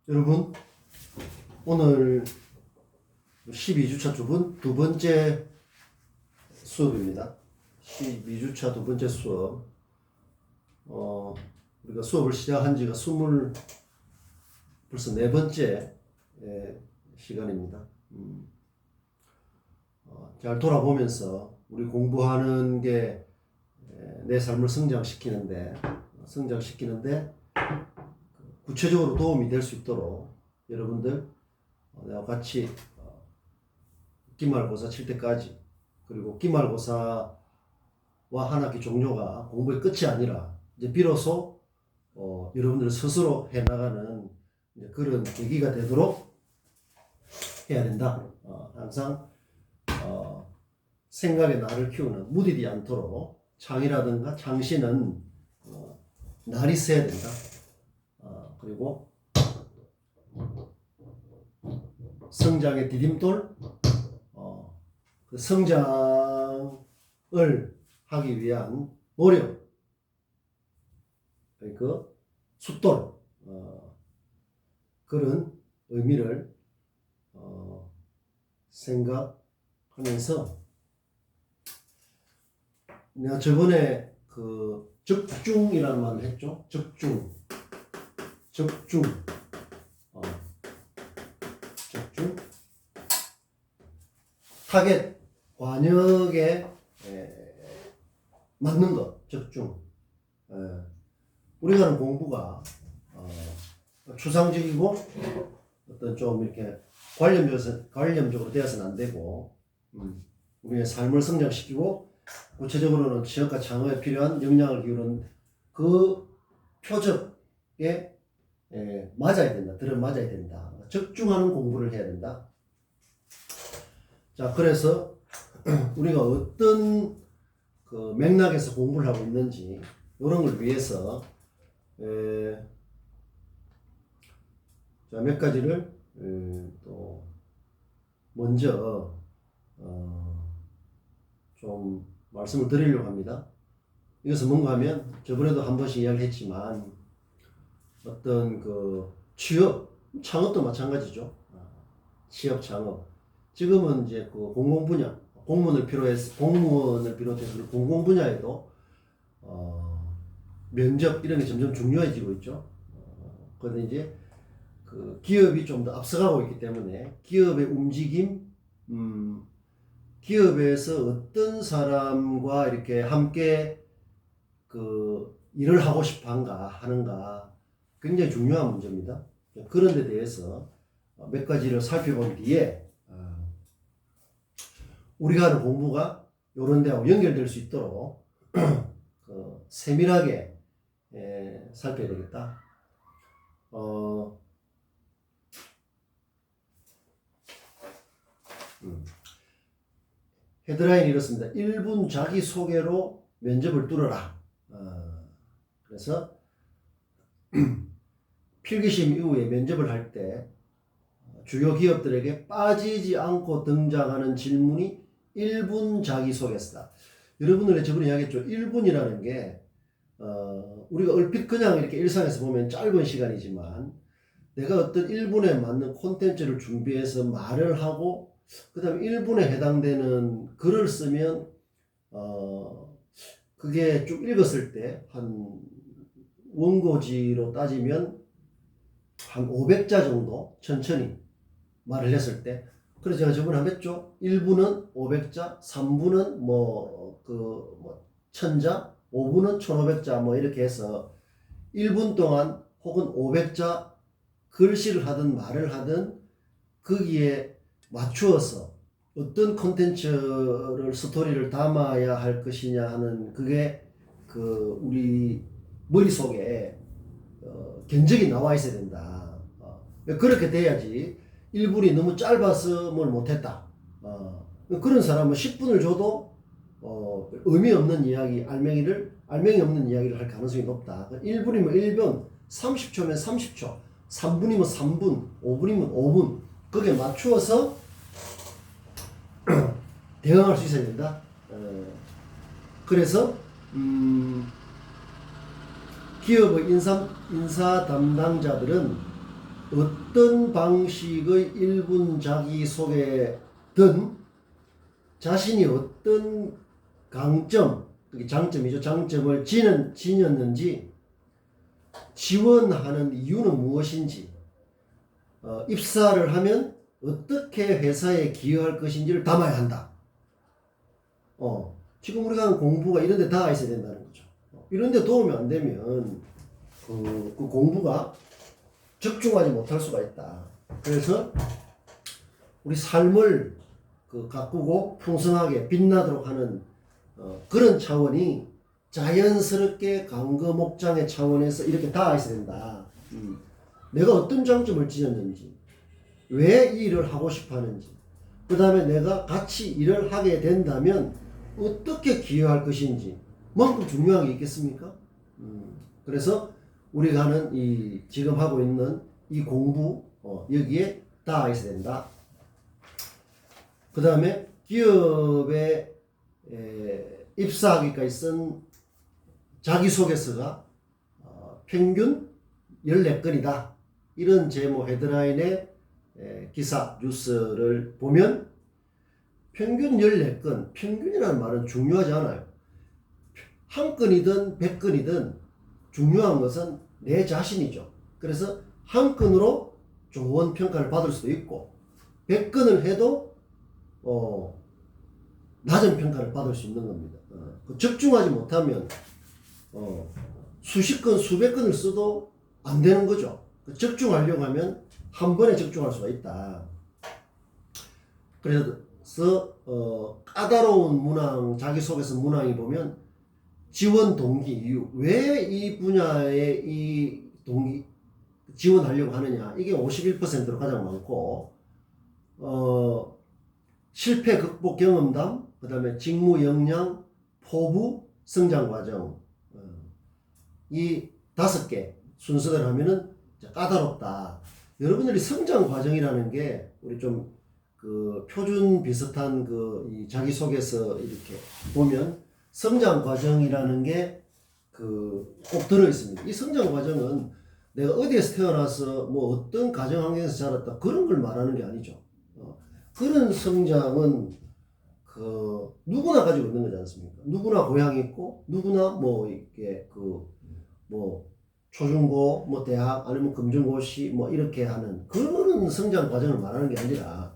여러분, 오늘 12주차 두 번째 수업입니다. 12주차 두 번째 수업. 우리가 수업을 시작한 지가 벌써 네 번째 시간입니다. 잘 돌아보면서 우리 공부하는 게 내 삶을 성장시키는데 구체적으로 도움이 될 수 있도록 여러분들 내가 같이 기말고사 칠 때까지, 그리고 기말고사와 한 학기 종료가 공부의 끝이 아니라 이제 비로소 여러분들 스스로 해나가는 그런 계기가 되도록 해야 된다. 항상 생각의 날을 키우는, 무디지 않도록 창이라든가 창시는 날이 새야 된다. 그리고 성장의 디딤돌, 그 성장을 하기 위한 노력, 그 숫돌, 그런 의미를 생각하면서, 내가 저번에 그 적중이라는 말을 했죠. 적중. 타겟, 관역에 맞는 것, 적중. 우리가 하는 공부가 추상적이고 어떤 좀 이렇게 관념적으로 되어서는 안 되고, 우리의 삶을 성장시키고 구체적으로는 지역과 창업에 필요한 역량을 기울이는 그 표적에 맞아야 된다. 들어맞아야 된다. 적중하는 공부를 해야 된다. 자, 그래서 우리가 어떤 그 맥락에서 공부를 하고 있는지 이런 걸 위해서 자, 몇 가지를 또 먼저 좀 말씀을 드리려고 합니다. 이것은 뭔가 하면 저번에도 한 번씩 이야기했지만, 어떤 그 취업, 창업도 마찬가지죠. 취업, 창업. 지금은 이제 그 공공 분야, 공무원을 비롯해서 공공 분야에도 면접 이런 게 점점 중요해지고 있죠. 그런데 이제 그 기업이 좀 더 앞서가고 있기 때문에 기업의 움직임, 기업에서 어떤 사람과 이렇게 함께 그 일을 하고 싶어 하는가 굉장히 중요한 문제입니다. 그런 데 대해서 몇 가지를 살펴본 뒤에 우리가 하는 공부가 이런 데하고 연결될 수 있도록 세밀하게 살펴야 되겠다. 헤드라인이 이렇습니다. 1분 자기소개로 면접을 뚫어라. 그래서 필기심 이후에 면접을 할 때 주요 기업들에게 빠지지 않고 등장하는 질문이 1분 자기소개서다. 여러분들이 저번에 이야기했죠. 1분이라는 게 우리가 얼핏 그냥 이렇게 일상에서 보면 짧은 시간이지만, 내가 어떤 1분에 맞는 콘텐츠를 준비해서 말을 하고 그 다음에 1분에 해당되는 글을 쓰면 그게 쭉 읽었을 때 한 원고지로 따지면 한 500자 정도 천천히 말을 했을 때, 그래서 제가 저번에 한번 했죠. 1분은 500자, 3분은 1000자, 5분은 1500자 이렇게 해서 1분 동안 혹은 500자 글씨를 하든 말을 하든 거기에 맞추어서 어떤 콘텐츠를, 스토리를 담아야 할 것이냐 하는, 그게 그 우리 머릿속에 견적이 나와 있어야 된다. 그렇게 돼야지 1분이 너무 짧아서 뭘 못했다. 그런 사람은 10분을 줘도 의미 없는 이야기, 알맹이 없는 이야기를 할 가능성이 높다. 1분이면 1분, 30초면 30초, 3분이면 3분, 5분이면 5분, 거기에 맞추어서 대응할 수 있어야 된다. 그래서 기업의 인사 담당자들은 어떤 방식의 1분 자기소개든 자신이 어떤 강점, 그게 장점이죠. 장점을 지녔는지, 지원하는 이유는 무엇인지, 입사를 하면 어떻게 회사에 기여할 것인지를 담아야 한다. 지금 우리가 하는 공부가 이런 데 다 있어야 된다는 거죠. 이런 데 도움이 안 되면 그 공부가 집중하지 못할 수가 있다. 그래서 우리 삶을 가꾸고 풍성하게 빛나도록 하는 그런 차원이 자연스럽게 강거목장의 차원에서 이렇게 닿아 있어야 된다. 내가 어떤 장점을 지녔는지, 왜 이 일을 하고 싶어 하는지, 그 다음에 내가 같이 일을 하게 된다면 어떻게 기여할 것인지, 만큼 중요한 게 있겠습니까? 그래서 우리가 하는 지금 하고 있는 이 공부, 여기에 닿아 있어야 된다. 그 다음에 기업에 입사하기까지 쓴 자기소개서가 평균 14건이다. 이런 제목 헤드라인의 기사 뉴스를 보면 평균 14건, 평균이라는 말은 중요하지 않아요. 한 건이든 100건이든 중요한 것은 내 자신이죠. 그래서 한 건으로 좋은 평가를 받을 수도 있고 100건을 해도 낮은 평가를 받을 수 있는 겁니다. 집중하지 못하면 수십 건, 수백 건을 써도 안 되는 거죠. 집중하려고 하면 한 번에 집중할 수가 있다. 그래서 까다로운 문항, 자기소개서 문항이 보면 지원 동기, 이유, 왜 이 분야에 이 동기 지원하려고 하느냐, 이게 51%로 가장 많고, 실패 극복 경험담, 그 다음에 직무 역량, 포부, 성장 과정, 이 5개 순서대로 하면은 까다롭다. 여러분들이 성장 과정이라는 게 우리 좀 표준 비슷한 이 자기소개서 이렇게 보면 성장 과정이라는 게 꼭 들어 있습니다. 이 성장 과정은 내가 어디에서 태어나서 뭐 어떤 가정 환경에서 자랐다 그런 걸 말하는 게 아니죠. 그런 성장은 누구나 가지고 있는 거지 않습니까? 누구나 고향이 있고 누구나 뭐 이렇게 뭐 초중고 뭐 대학 아니면 검정고시 뭐 이렇게 하는 그런 성장 과정을 말하는 게 아니라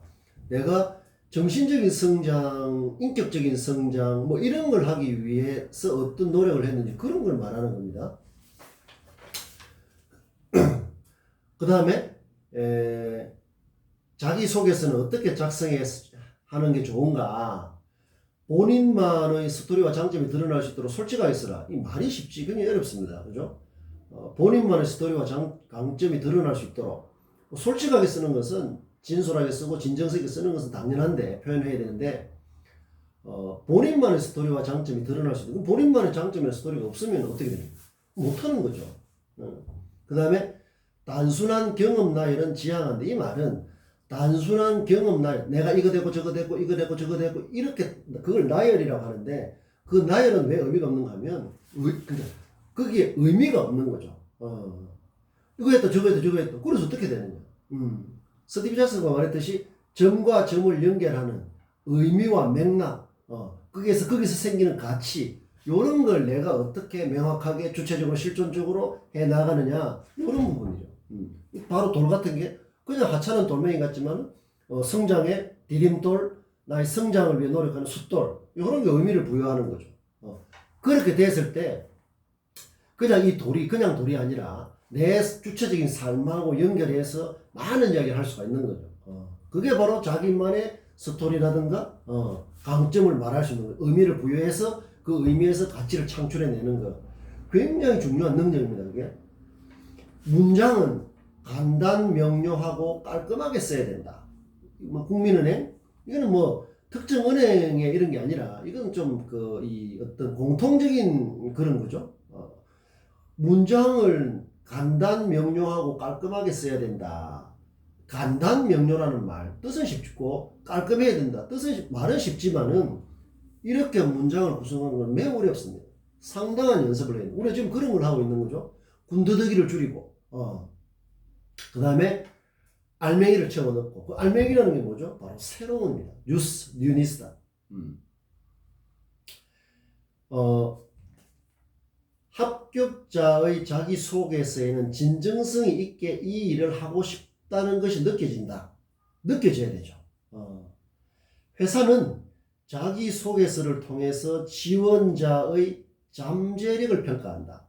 내가 정신적인 성장, 인격적인 성장 뭐 이런 걸 하기 위해서 어떤 노력을 했는지 그런 걸 말하는 겁니다. 그 다음에 자기소개서는 어떻게 작성하는 게 좋은가, 본인만의 스토리와 장점이 드러날 수 있도록 솔직하게 쓰라. 이 말이 쉽지 굉장히 어렵습니다. 그죠? 본인만의 스토리와 강점이 드러날 수 있도록 솔직하게 쓰는 것은 진솔하게 쓰고 진정성 있게 쓰는 것은 당연한데 표현해야 되는데 본인만의 스토리와 장점이 드러날 수 있도록 본인만의 장점이나 스토리가 없으면 어떻게 됩니까? 못하는 거죠. 그 다음에 단순한 경험 나열은 지향한데 이 말은 단순한 경험 나열, 내가 이거 되고 저거 되고 이거 되고 저거 되고 이렇게 그걸 나열이라고 하는데 그 나열은 왜 의미가 없는가 하면 거기에 의미가 없는 거죠. 이거 했다 저거 했다 저거 했다 그래서 어떻게 되느냐. 스티브 잡스가 말했듯이 점과 점을 연결하는 의미와 맥락, 거기서 생기는 가치, 요런 걸 내가 어떻게 명확하게 주체적으로 실존적으로 해 나가느냐, 요런 부분이죠. 바로 돌 같은 게 그냥 하찮은 돌멩이 같지만 성장의 디딤돌, 나의 성장을 위해 노력하는 숫돌, 요런 게 의미를 부여하는 거죠. 그렇게 됐을 때 그냥 이 돌이 그냥 돌이 아니라 내 주체적인 삶하고 연결해서 많은 이야기를 할 수가 있는 거죠. 그게 바로 자기만의 스토리라든가 강점을 말할 수 있는 거, 의미를 부여해서 그 의미에서 가치를 창출해내는 거, 굉장히 중요한 능력입니다. 그게 문장은 간단 명료하고 깔끔하게 써야 된다. 뭐 국민은행 이거는 뭐 특정 은행의 이런 게 아니라 이건 좀 이 어떤 공통적인 그런 거죠. 문장을 간단 명료하고 깔끔하게 써야 된다. 간단 명료라는 말 뜻은 쉽고 깔끔해야 된다. 말은 쉽지만은 이렇게 문장을 구성하는 건 매우 어렵습니다. 상당한 연습을 해야 돼요. 우리가 지금 그런 걸 하고 있는 거죠. 군더더기를 줄이고 그 다음에 알맹이를 채워 넣고, 그 알맹이라는 게 뭐죠? 바로 새로움입니다. 뉴니스다. 합격자의 자기소개서에는 진정성이 있게 이 일을 하고 싶다는 것이 느껴진다. 느껴져야 되죠. 회사는 자기소개서를 통해서 지원자의 잠재력을 평가한다.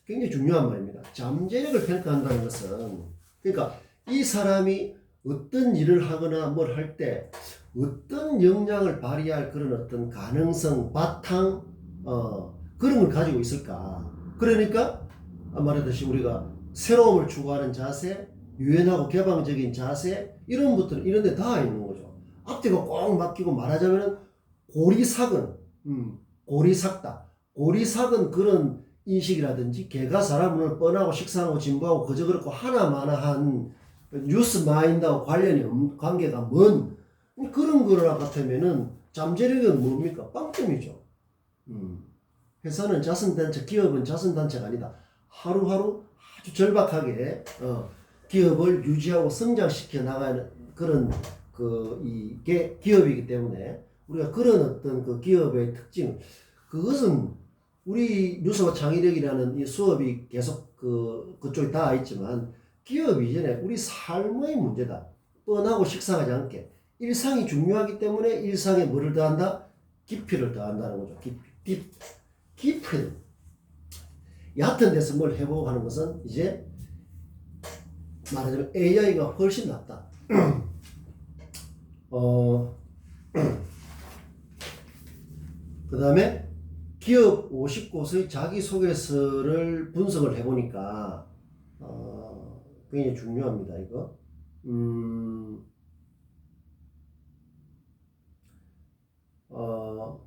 굉장히 중요한 말입니다. 잠재력을 평가한다는 것은, 그러니까 이 사람이 어떤 일을 하거나 뭘 할 때 어떤 역량을 발휘할 그런 어떤 가능성, 바탕, 그런 걸 가지고 있을까. 그러니까 말하듯이 우리가 새로움을 추구하는 자세, 유연하고 개방적인 자세, 이런 것들은 이런 데 다 있는 거죠. 앞뒤가 꼭 막히고 말하자면 고리삭은, 고리삭다. 고리삭은 그런 인식이라든지 개가 사람을 뻔하고 식상하고 진부하고 그저 그렇고 하나마나한 뉴스 마인드하고 관계가 먼 그런 거라 같으면은 잠재력은 뭡니까? 빵점이죠. 회사는 자선단체, 기업은 자선단체가 아니다. 하루하루 아주 절박하게 기업을 유지하고 성장시켜 나가는 그런 이게 기업이기 때문에 우리가 그런 어떤 그 기업의 특징, 그것은 우리 뉴스와 창의력이라는 이 수업이 계속 그쪽에 다 있지만 기업 이전에 우리 삶의 문제다. 뻔하고 식상하지 않게 일상이 중요하기 때문에 일상에 뭐를 더한다? 깊이를 더한다는 거죠. 깊이. 얕은 데서 뭘 해보고 하는 것은 이제 말하자면 AI가 훨씬 낫다. 그 다음에 기업 50곳의 자기소개서를 분석을 해보니까 굉장히 중요합니다. 이거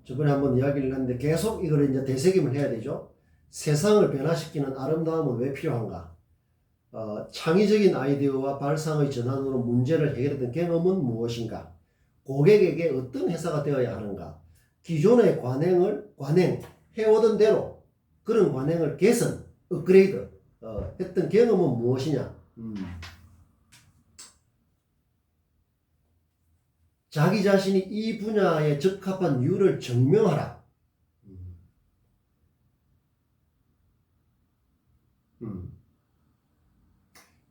저번에 한번 이야기를 했는데 계속 이걸 이제 되새김을 해야 되죠. 세상을 변화시키는 아름다움은 왜 필요한가? 창의적인 아이디어와 발상의 전환으로 문제를 해결했던 경험은 무엇인가? 고객에게 어떤 회사가 되어야 하는가? 기존의 관행해오던 대로 그런 관행을 개선, 업그레이드 했던 경험은 무엇이냐? 자기 자신이 이 분야에 적합한 이유를 증명하라.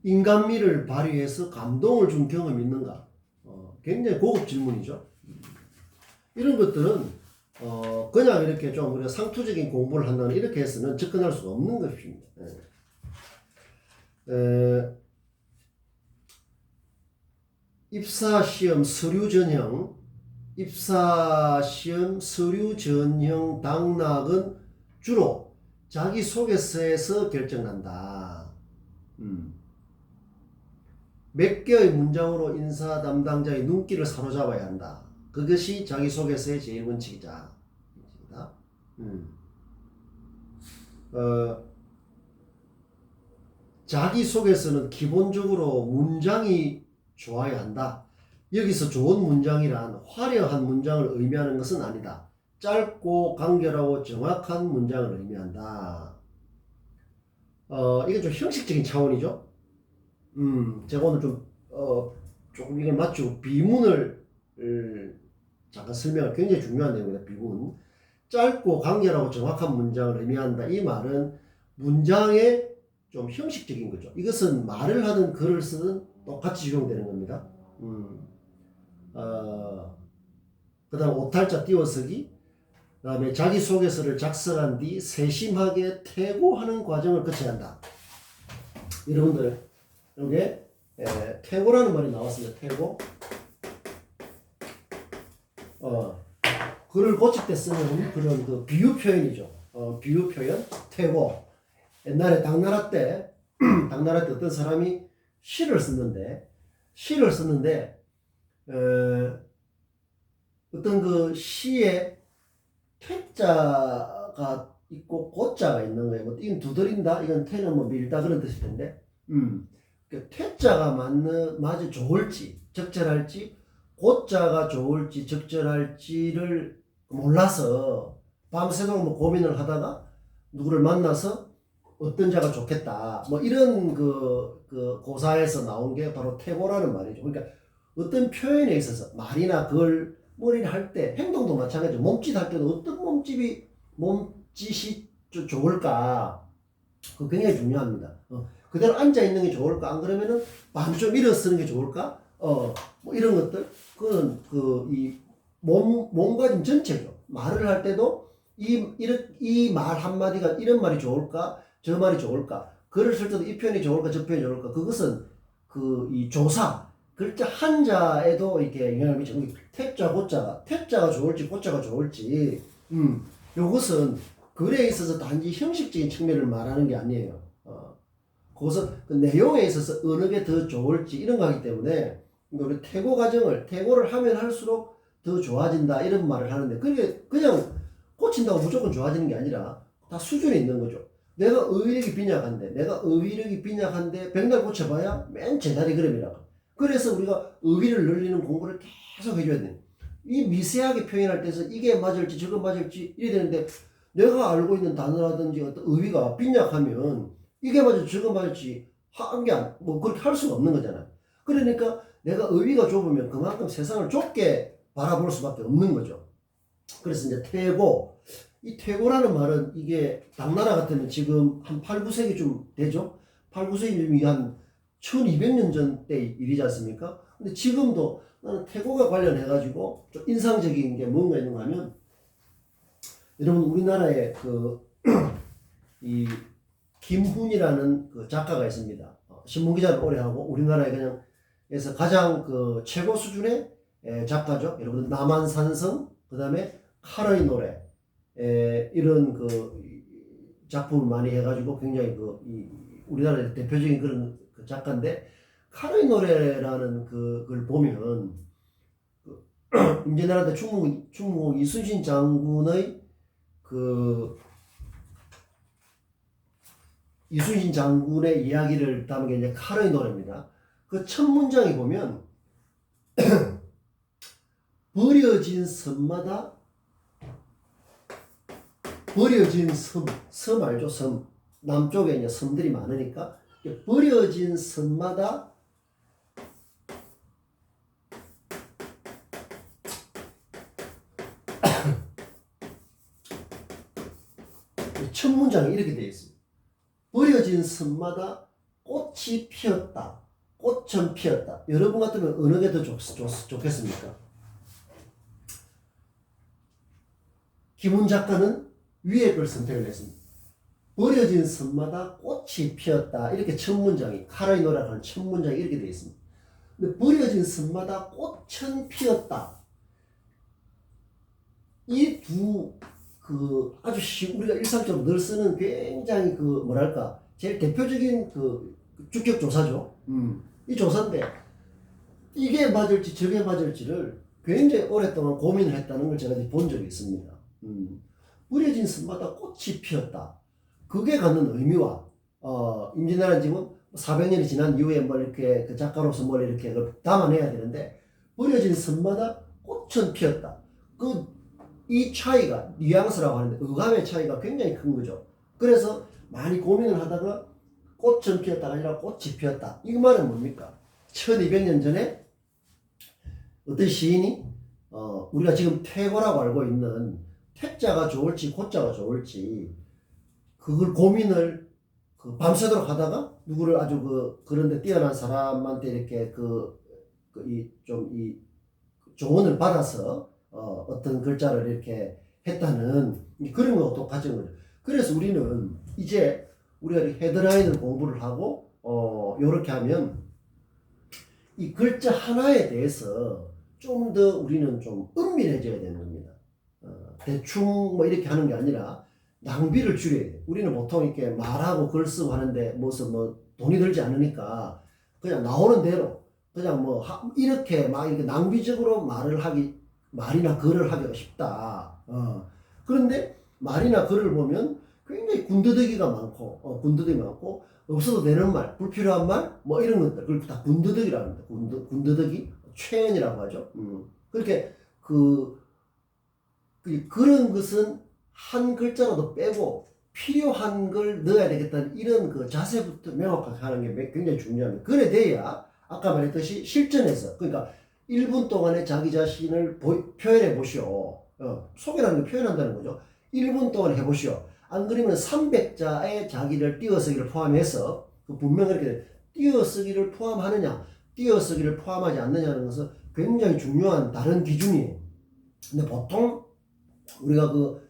인간미를 발휘해서 감동을 준 경험이 있는가? 굉장히 고급 질문이죠. 이런 것들은 그냥 이렇게 좀 우리가 상투적인 공부를 한다는 이렇게 해서는 접근할 수가 없는 것입니다. 입사시험 서류 전형 당락은 주로 자기소개서에서 결정난다. 몇 개의 문장으로 인사 담당자의 눈길을 사로잡아야 한다. 그것이 자기소개서의 제일 원칙이다. 자기소개서는 기본적으로 문장이 좋아야 한다. 여기서 좋은 문장이란 화려한 문장을 의미하는 것은 아니다. 짧고 간결하고 정확한 문장을 의미한다. 이게 좀 형식적인 차원이죠. 제가 오늘 조금 이걸 맞추고 비문을 잠깐 설명을 굉장히 중요한 내용입니다. 비문. 짧고 간결하고 정확한 문장을 의미한다. 이 말은 문장의 좀 형식적인 거죠. 이것은 말을 하든 글을 쓰든 똑같이 적용되는 겁니다. 그 다음 오탈자 띄워쓰기, 그 다음에 자기소개서를 작성한 뒤 세심하게 퇴고하는 과정을 거쳐야 한다. 여러분들 여기에 퇴고라는 말이 나왔습니다. 퇴고. 글을 고칠 때 쓰는 그런 그 비유 표현이죠. 비유 표현, 퇴고. 옛날에 당나라 때 어떤 사람이 시를 썼는데 어떤 그 시에 퇴자가 있고 고자가 있는 거예요. 뭐 이건 두드린다, 이건 퇴는 뭐 밀다 그런 뜻일 텐데, 퇴자가 맞아 좋을지 적절할지, 고자가 좋을지 적절할지를 몰라서 밤새도록 뭐 고민을 하다가 누구를 만나서 어떤 자가 좋겠다. 뭐 이런 그 고사에서 나온 게 바로 태고라는 말이죠. 그러니까 어떤 표현에 있어서 말이나 글 머리를 할 때 행동도 마찬가지죠. 몸짓 할 때도 어떤 몸짓이 좋을까? 그거 굉장히 중요합니다. 그대로 앉아 있는 게 좋을까? 안 그러면은 마음 좀 일어서는 게 좋을까? 뭐 이런 것들. 그건 이 몸가짐 전체죠. 말을 할 때도 이 말 한마디가 이런 말이 좋을까? 저 말이 좋을까? 글을 쓸 때도 이 표현이 좋을까? 저 표현이 좋을까? 그것은 이 조사, 글자 한자에도 이렇게 영향을 미치고, 태자, 고자가, 태자가 좋을지, 고자가 좋을지, 요것은 글에 있어서 단지 형식적인 측면을 말하는 게 아니에요. 그것은 그 내용에 있어서 어느 게 더 좋을지 이런 거기 때문에 우리 태고를 하면 할수록 더 좋아진다 이런 말을 하는데 그게 그냥 고친다고 무조건 좋아지는 게 아니라 다 수준이 있는 거죠. 내가 어휘력이 빈약한데 백날 고쳐봐야 맨 제자리 걸음이라고. 그래서 우리가 어휘를 늘리는 공부를 계속 해줘야 돼. 이 미세하게 표현할 때서 이게 맞을지 저거 맞을지 이래야 되는데 내가 알고 있는 단어라든지 어떤 어휘가 빈약하면 이게 맞을지 저거 맞을지 뭐 그렇게 할 수가 없는 거잖아요. 그러니까 내가 어휘가 좁으면 그만큼 세상을 좁게 바라볼 수밖에 없는 거죠. 그래서 이제 이 퇴고라는 말은 이게 당나라 같으면 지금 한 8, 9세기쯤 되죠? 8, 9세기쯤이 한 1200년 전 때 일이지 않습니까? 근데 지금도 나는 퇴고가 관련해가지고 좀 인상적인 게 뭔가 있는가 하면 여러분 우리나라에 이 김훈이라는 그 작가가 있습니다. 신문기자를 오래 하고 우리나라에 그냥 에서 가장 최고 수준의 작가죠. 여러분 남한산성 그 다음에 카르의 노래 이런 작품을 많이 해가지고 굉장히 우리나라의 대표적인 그런 작가인데 카르의 노래라는 그걸 보면 임진왜란 때 충무공 이순신 장군의 이순신 장군의 이야기를 담은 게 이제 카르의 노래입니다. 그 첫 문장에 보면 버려진 섬마다 버려진 섬 알죠? 섬. 남쪽에 이제 섬들이 많으니까 버려진 섬마다 첫 문장이 이렇게 되어 있습니다. 버려진 섬마다 꽃이 피었다. 꽃은 피었다. 여러분 같으면 어느 게 더 좋겠습니까? 김훈 작가는 위에 걸 선택을 했습니다. 버려진 섬마다 꽃이 피었다. 이렇게 첫 문장이 카르의 노래라는 첫 문장이 이렇게 되어 있습니다. 근데 버려진 섬마다 꽃은 피었다. 이 두 아주 우리가 일상적으로 늘 쓰는 굉장히 뭐랄까 제일 대표적인 주격 조사죠. 이 조사인데 이게 맞을지 저게 맞을지를 굉장히 오랫동안 고민을 했다는 걸 제가 본 적이 있습니다. 버려진 섬마다 꽃이 피었다. 그게 갖는 의미와 임진왜란 지금 400년이 지난 이후에 뭐 이렇게 그 작가로서 뭘 이렇게 담아내야 되는데 버려진 섬마다 꽃은 피었다. 이 차이가 뉘앙스라고 하는데 어감의 차이가 굉장히 큰 거죠. 그래서 많이 고민을 하다가 꽃은 피었다가 아니라 꽃이 피었다. 이 말은 뭡니까? 1200년 전에 어떤 시인이 우리가 지금 퇴고라고 알고 있는 퇴자가 좋을지 고자가 좋을지 그걸 고민을 밤새도록 하다가 누구를 아주 그런데 뛰어난 사람한테 이렇게 이 조언을 받아서 어떤 글자를 이렇게 했다는 그런 거하고 똑같은 거죠. 그래서 우리는 이제 우리가 헤드라인을 공부를 하고 요렇게 하면 이 글자 하나에 대해서 좀 더 우리는 좀 은밀해져야 되는 겁니다. 대충 뭐 이렇게 하는 게 아니라 낭비를 줄여야 돼요. 우리는 보통 이렇게 말하고 글 쓰고 하는데 무슨 돈이 들지 않으니까 그냥 나오는 대로 그냥 이렇게 낭비적으로 말이나 글을 하기가 쉽다. 그런데 말이나 글을 보면 굉장히 군더더기가 많고, 없어도 되는 말, 불필요한 말, 뭐 이런 것들, 그걸 다 군더더기라고 합니다. 군더더기, 최연이라고 하죠. 그렇게 그런 것은 한 글자라도 빼고 필요한 걸 넣어야 되겠다는 이런 그 자세부터 명확하게 하는 게 굉장히 중요합니다. 그래 돼야 아까 말했듯이 실전에서 그러니까 1분 동안에 자기 자신을 표현해 보시오. 소개라는 게 표현한다는 거죠. 1분 동안 해보시오. 안 그러면 300자의 자기를 띄어쓰기를 포함해서 그 분명히 이렇게 띄어쓰기를 포함하느냐 띄어쓰기를 포함하지 않느냐는 것은 굉장히 중요한 다른 기준이에요. 근데 보통 우리가 그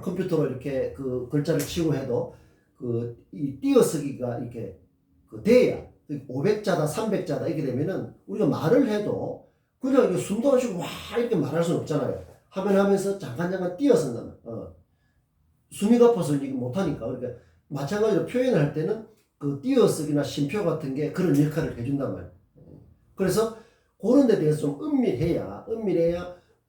컴퓨터로 이렇게 그 글자를 치고 해도 그 이 띄어쓰기가 이렇게 그 돼야 500자다 300자다 이렇게 되면은 우리가 말을 해도 그냥 이렇게 숨도 안 쉬고 와 이렇게 말할 수는 없잖아요. 하면서 잠깐 띄어쓴다면 숨이 가빠서 이게 못하니까 그러니까 마찬가지로 표현을 할 때는 그 띄어쓰기나 쉼표 같은 게 그런 역할을 해준단 말이에요. 그래서 그런 데 대해서 좀 은밀해야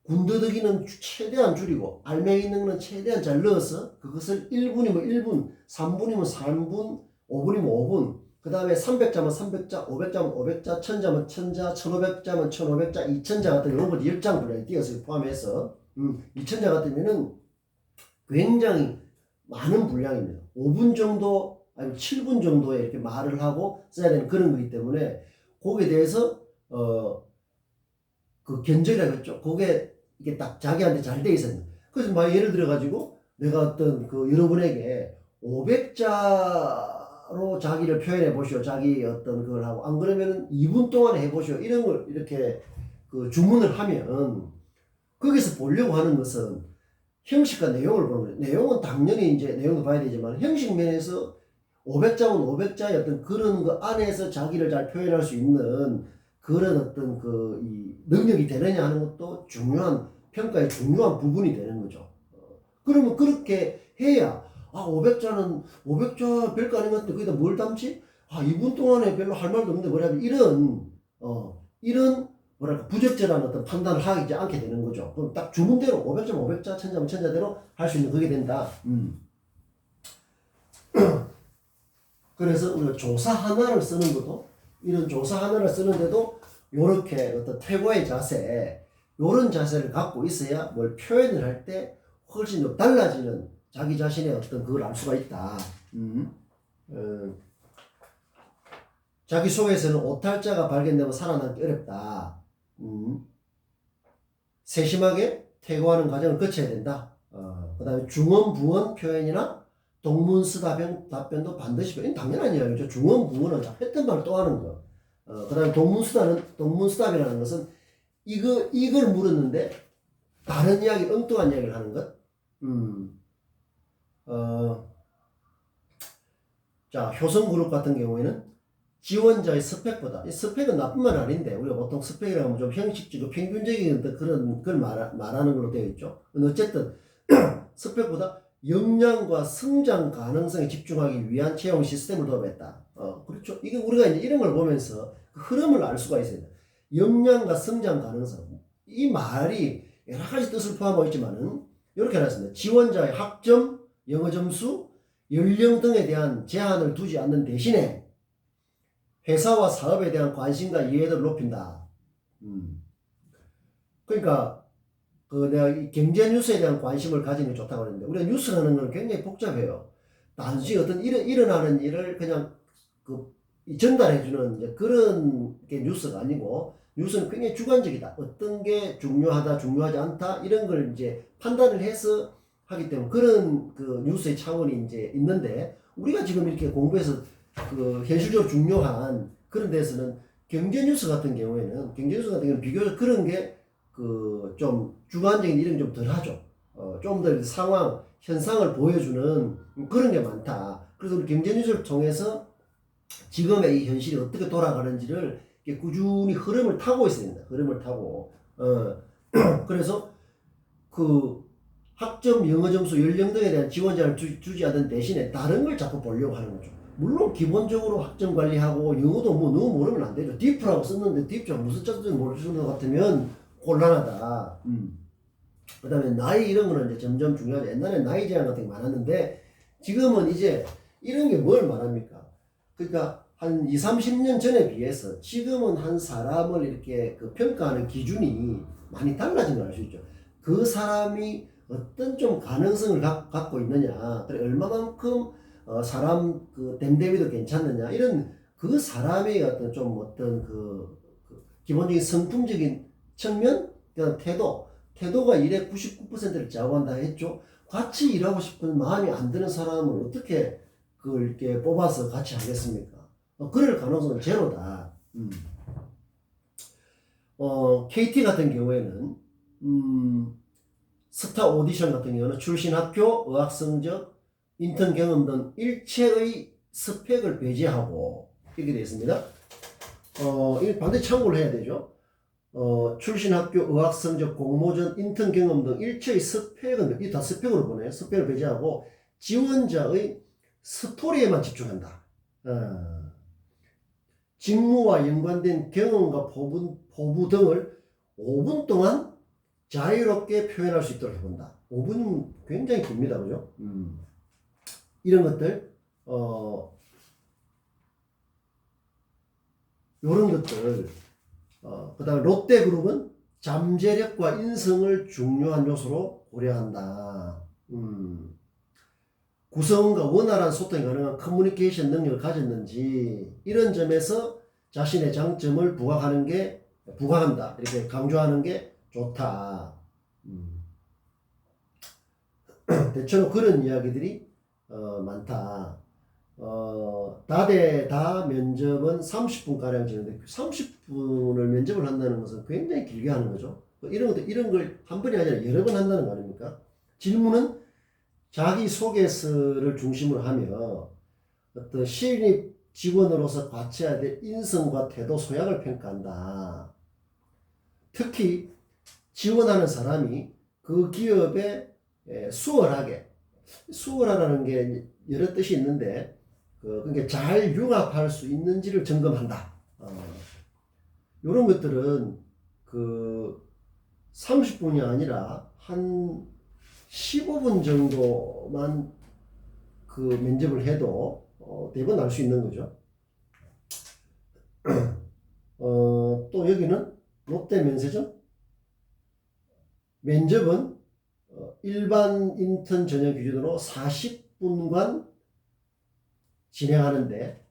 군더더기는 최대한 줄이고 알맹이 있는 거는 최대한 잘 넣어서 그것을 1분이면 1분, 3분이면 3분, 5분이면 5분 그 다음에 300자면 300자, 500자면 500자, 1000자면 1000자, 1500자면 1500자, 2000자 같은 이런 거 10장 분량이 띄어서 포함해서 2000자 같으면은 굉장히 많은 분량입니다. 5분 정도 아니면 7분 정도에 이렇게 말을 하고 써야 되는 그런 거기 때문에 거기에 대해서 그 견적이라고 했죠. 그게 이게 딱 자기한테 잘 돼 있어요. 그래서 막 예를 들어 가지고 내가 어떤 그 여러분에게 500자로 자기를 표현해 보시오. 자기 어떤 그걸 하고 안 그러면 2분 동안 해 보시오. 이런 걸 이렇게 그 주문을 하면 거기서 보려고 하는 것은 형식과 내용을 보는 거예요. 내용은 당연히 이제 내용도 봐야 되지만 형식 면에서 500자면 500자의 어떤 그런 거 안에서 자기를 잘 표현할 수 있는 그런 어떤 그 이 능력이 되느냐 하는 것도 중요한 평가의 중요한 부분이 되는 거죠. 그러면 그렇게 해야 500자는 500자 별거 아닌 것 같은데 거기다 뭘 담지? 2분 동안에 별로 할 말도 없는데 뭐라 이런 뭐랄까 부적절한 어떤 판단을 하지 않게 되는 거죠. 그럼 딱 주문대로 500자면 500자, 1000자면 1000자대로 할 수 있는 그게 된다. 그래서 우리가 조사 하나를 쓰는 것도 이런 조사 하나를 쓰는데도 요렇게 어떤 태고의 자세 요런 자세를 갖고 있어야 뭘 표현을 할 때 훨씬 더 달라지는 자기 자신의 어떤 그걸 알 수가 있다. 자기소개에서는 오탈자가 발견되면 살아남기 어렵다. 세심하게 퇴거하는 과정을 거쳐야 된다. 그 다음에 중언, 부언 표현이나 동문서 답변도 반드시 이건 당연한 이야기죠. 중언, 부언은 했던 말을 또 하는 거. 그 다음에 동문서답이라는 것은 이걸 물었는데 다른 이야기, 엉뚱한 이야기를 하는 것. 자, 효성그룹 같은 경우에는 지원자의 스펙보다, 이 스펙은 나쁜 말 아닌데, 우리가 보통 스펙이라고 하면 좀 형식적이고 평균적인 그걸 말하는 걸로 되어 있죠. 어쨌든, 스펙보다 역량과 성장 가능성에 집중하기 위한 채용 시스템을 도입했다. 그렇죠. 이게 우리가 이제 이런 걸 보면서 그 흐름을 알 수가 있어요. 역량과 성장 가능성. 이 말이 여러 가지 뜻을 포함하고 있지만은, 이렇게 해놨습니다. 지원자의 학점, 영어 점수, 연령 등에 대한 제한을 두지 않는 대신에 회사와 사업에 대한 관심과 이해도를 높인다. 그러니까 내가 이 경제 뉴스에 대한 관심을 가지는 게 좋다고 하는데 우리가 뉴스라는 건 굉장히 복잡해요. 단순히 어떤 일어나는 일을 그냥 전달해주는 이제 그런 게 뉴스가 아니고 뉴스는 굉장히 주관적이다. 어떤 게 중요하다, 중요하지 않다 이런 걸 이제 판단을 해서 하기 때문에 그런 그 뉴스의 차원이 이제 있는데 우리가 지금 이렇게 공부해서 현실적으로 중요한 그런 데서는 경제뉴스 같은 경우에는 비교적 그런 게 좀 주관적인 이런 게 좀 덜 하죠. 좀 더 상황, 현상을 보여주는 그런 게 많다. 그래서 우리 경제뉴스를 통해서 지금의 이 현실이 어떻게 돌아가는지를 꾸준히 흐름을 타고 있어야 된다. 흐름을 타고. 그래서 학점, 영어 점수, 연령 등에 대한 지원자를 주지 않는 대신에 다른 걸 자꾸 보려고 하는 거죠. 물론 기본적으로 학점 관리하고 영어도 너무 모르면 안 되죠. 딥프라고 썼는데 딥죠. 무슨 뜻인지 모르는 것 같으면 곤란하다. 그 다음에 나이 이런 거는 이제 점점 중요하죠. 옛날에 나이 제한 같은 게 많았는데 지금은 이제 이런 게 뭘 말합니까? 그러니까 한 20, 30년 전에 비해서 지금은 한 사람을 이렇게 평가하는 기준이 많이 달라진 걸 알 수 있죠. 그 사람이 어떤 좀 가능성을 갖고 있느냐, 그래 얼마만큼 사람 그 댐댐이도 괜찮느냐, 이런 그 사람의 어떤 그 기본적인 성품적인 측면, 그냥 태도가 일의 99%를 좌우한다 했죠. 같이 일하고 싶은 마음이 안 드는 사람을 어떻게 그걸 이렇게 뽑아서 같이 하겠습니까? 그럴 가능성은 제로다. KT 같은 경우에는 스타 오디션 같은 경우는 출신 학교, 의학 성적, 인턴 경험 등 일체의 스펙을 배제하고 이렇게 되어 있습니다. 이거 반드시 참고를 해야 되죠. 출신 학교, 의학 성적, 공모전, 인턴 경험 등 일체의 스펙은 이 다 스펙으로 보네요. 스펙을 배제하고 지원자의 스토리에만 집중한다. 직무와 연관된 경험과 포부 등을 5분 동안 자유롭게 표현할 수 있도록 해본다. 5분이면 굉장히 깁니다. 그죠? 이런 것들, 요런 것들, 그 다음에 롯데그룹은 잠재력과 인성을 중요한 요소로 고려한다. 구성원과 원활한 소통이 가능한 커뮤니케이션 능력을 가졌는지, 이런 점에서 자신의 장점을 부각한다. 이렇게 강조하는 게 좋다. 대체로 그런 이야기들이 많다. 다대다 면접은 30분가량 지는데 30분을 면접을 한다는 것은 굉장히 길게 하는 거죠. 이런 걸 한 번이 아니라 여러 번 한다는 거 아닙니까? 질문은 자기소개서를 중심으로 하며 어떤 신입 직원으로서 갖춰야 될 인성과 태도, 소양을 평가한다. 특히 지원하는 사람이 그 기업에 수월하라는 게 여러 뜻이 있는데, 그러니까 잘 융합할 수 있는지를 점검한다. 이런 것들은 30분이 아니라 한 15분 정도만 그 면접을 해도 대부분 알 수 있는 거죠. 또 여기는 롯데면세점 면접은 일반 인턴 전형 기준으로 40분간 진행하는데,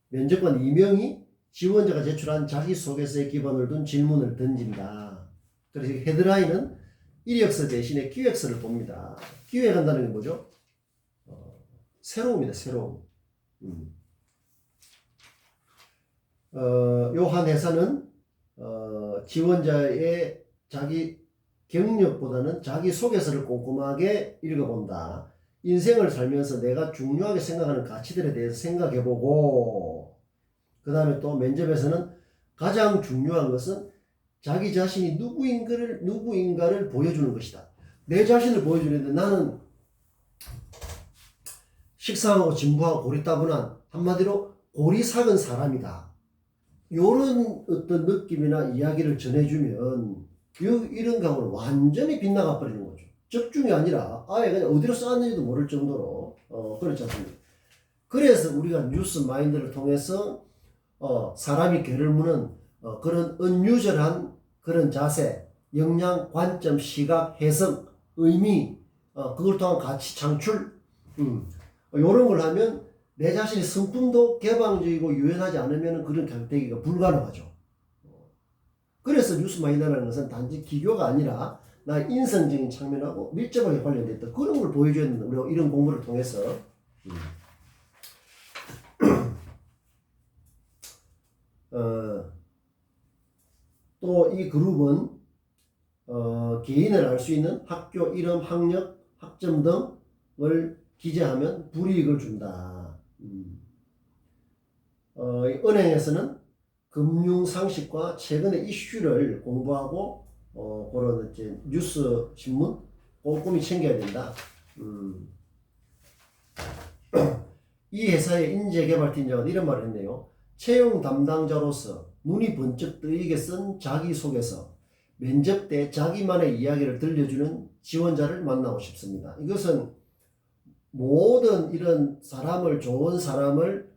면접관 2명이 지원자가 제출한 자기소개서에 기반을 둔 질문을 던진다. 그래서 헤드라인은 이력서 대신에 기획서를 봅니다. 기획한다는 게 뭐죠? 새로움이다, 새로움. 요 한 회사는 지원자의 자기 경력보다는 자기 소개서를 꼼꼼하게 읽어본다. 인생을 살면서 내가 중요하게 생각하는 가치들에 대해서 생각해보고, 그 다음에 또 면접에서는 가장 중요한 것은 자기 자신이 누구인가를 보여주는 것이다. 내 자신을 보여주는데 나는 식상하고 진부하고 고리따분한, 한마디로 고리삭은 사람이다. 요런 어떤 느낌이나 이야기를 전해주면 이런 경우는 완전히 빗나가 버리는 거죠. 적중이 아니라 아예 그냥 어디로 쌓았는지도 모를 정도로 그렇지 않습니까? 그래서 우리가 뉴스 마인드를 통해서 사람이 괴를 무는 그런 은유절한 그런 자세, 역량, 관점, 시각, 해석, 의미, 그걸 통한 가치 창출, 이런 걸 하면 내 자신의 성품도 개방적이고 유연하지 않으면 그런 경대기가 불가능하죠. 그래서 뉴스 마인드라는 것은 단지 기교가 아니라 나의 인성적인 측면하고 밀접하게 관련됐다. 그런 걸 보여줘야 된다. 우리가 이런 공부를 통해서. 또 이 그룹은 개인을 알 수 있는 학교 이름, 학력, 학점 등을 기재하면 불이익을 준다. 은행에서는 금융 상식과 최근의 이슈를 공부하고 그런 이제 뉴스 신문 꼼꼼히 챙겨야 된다. 이 회사의 인재개발팀장은 이런 말을 했네요. 채용 담당자로서 눈이 번쩍 뜨이게 쓴 자기소개서, 면접 때 자기만의 이야기를 들려주는 지원자를 만나고 싶습니다. 이것은 모든 이런 좋은 사람을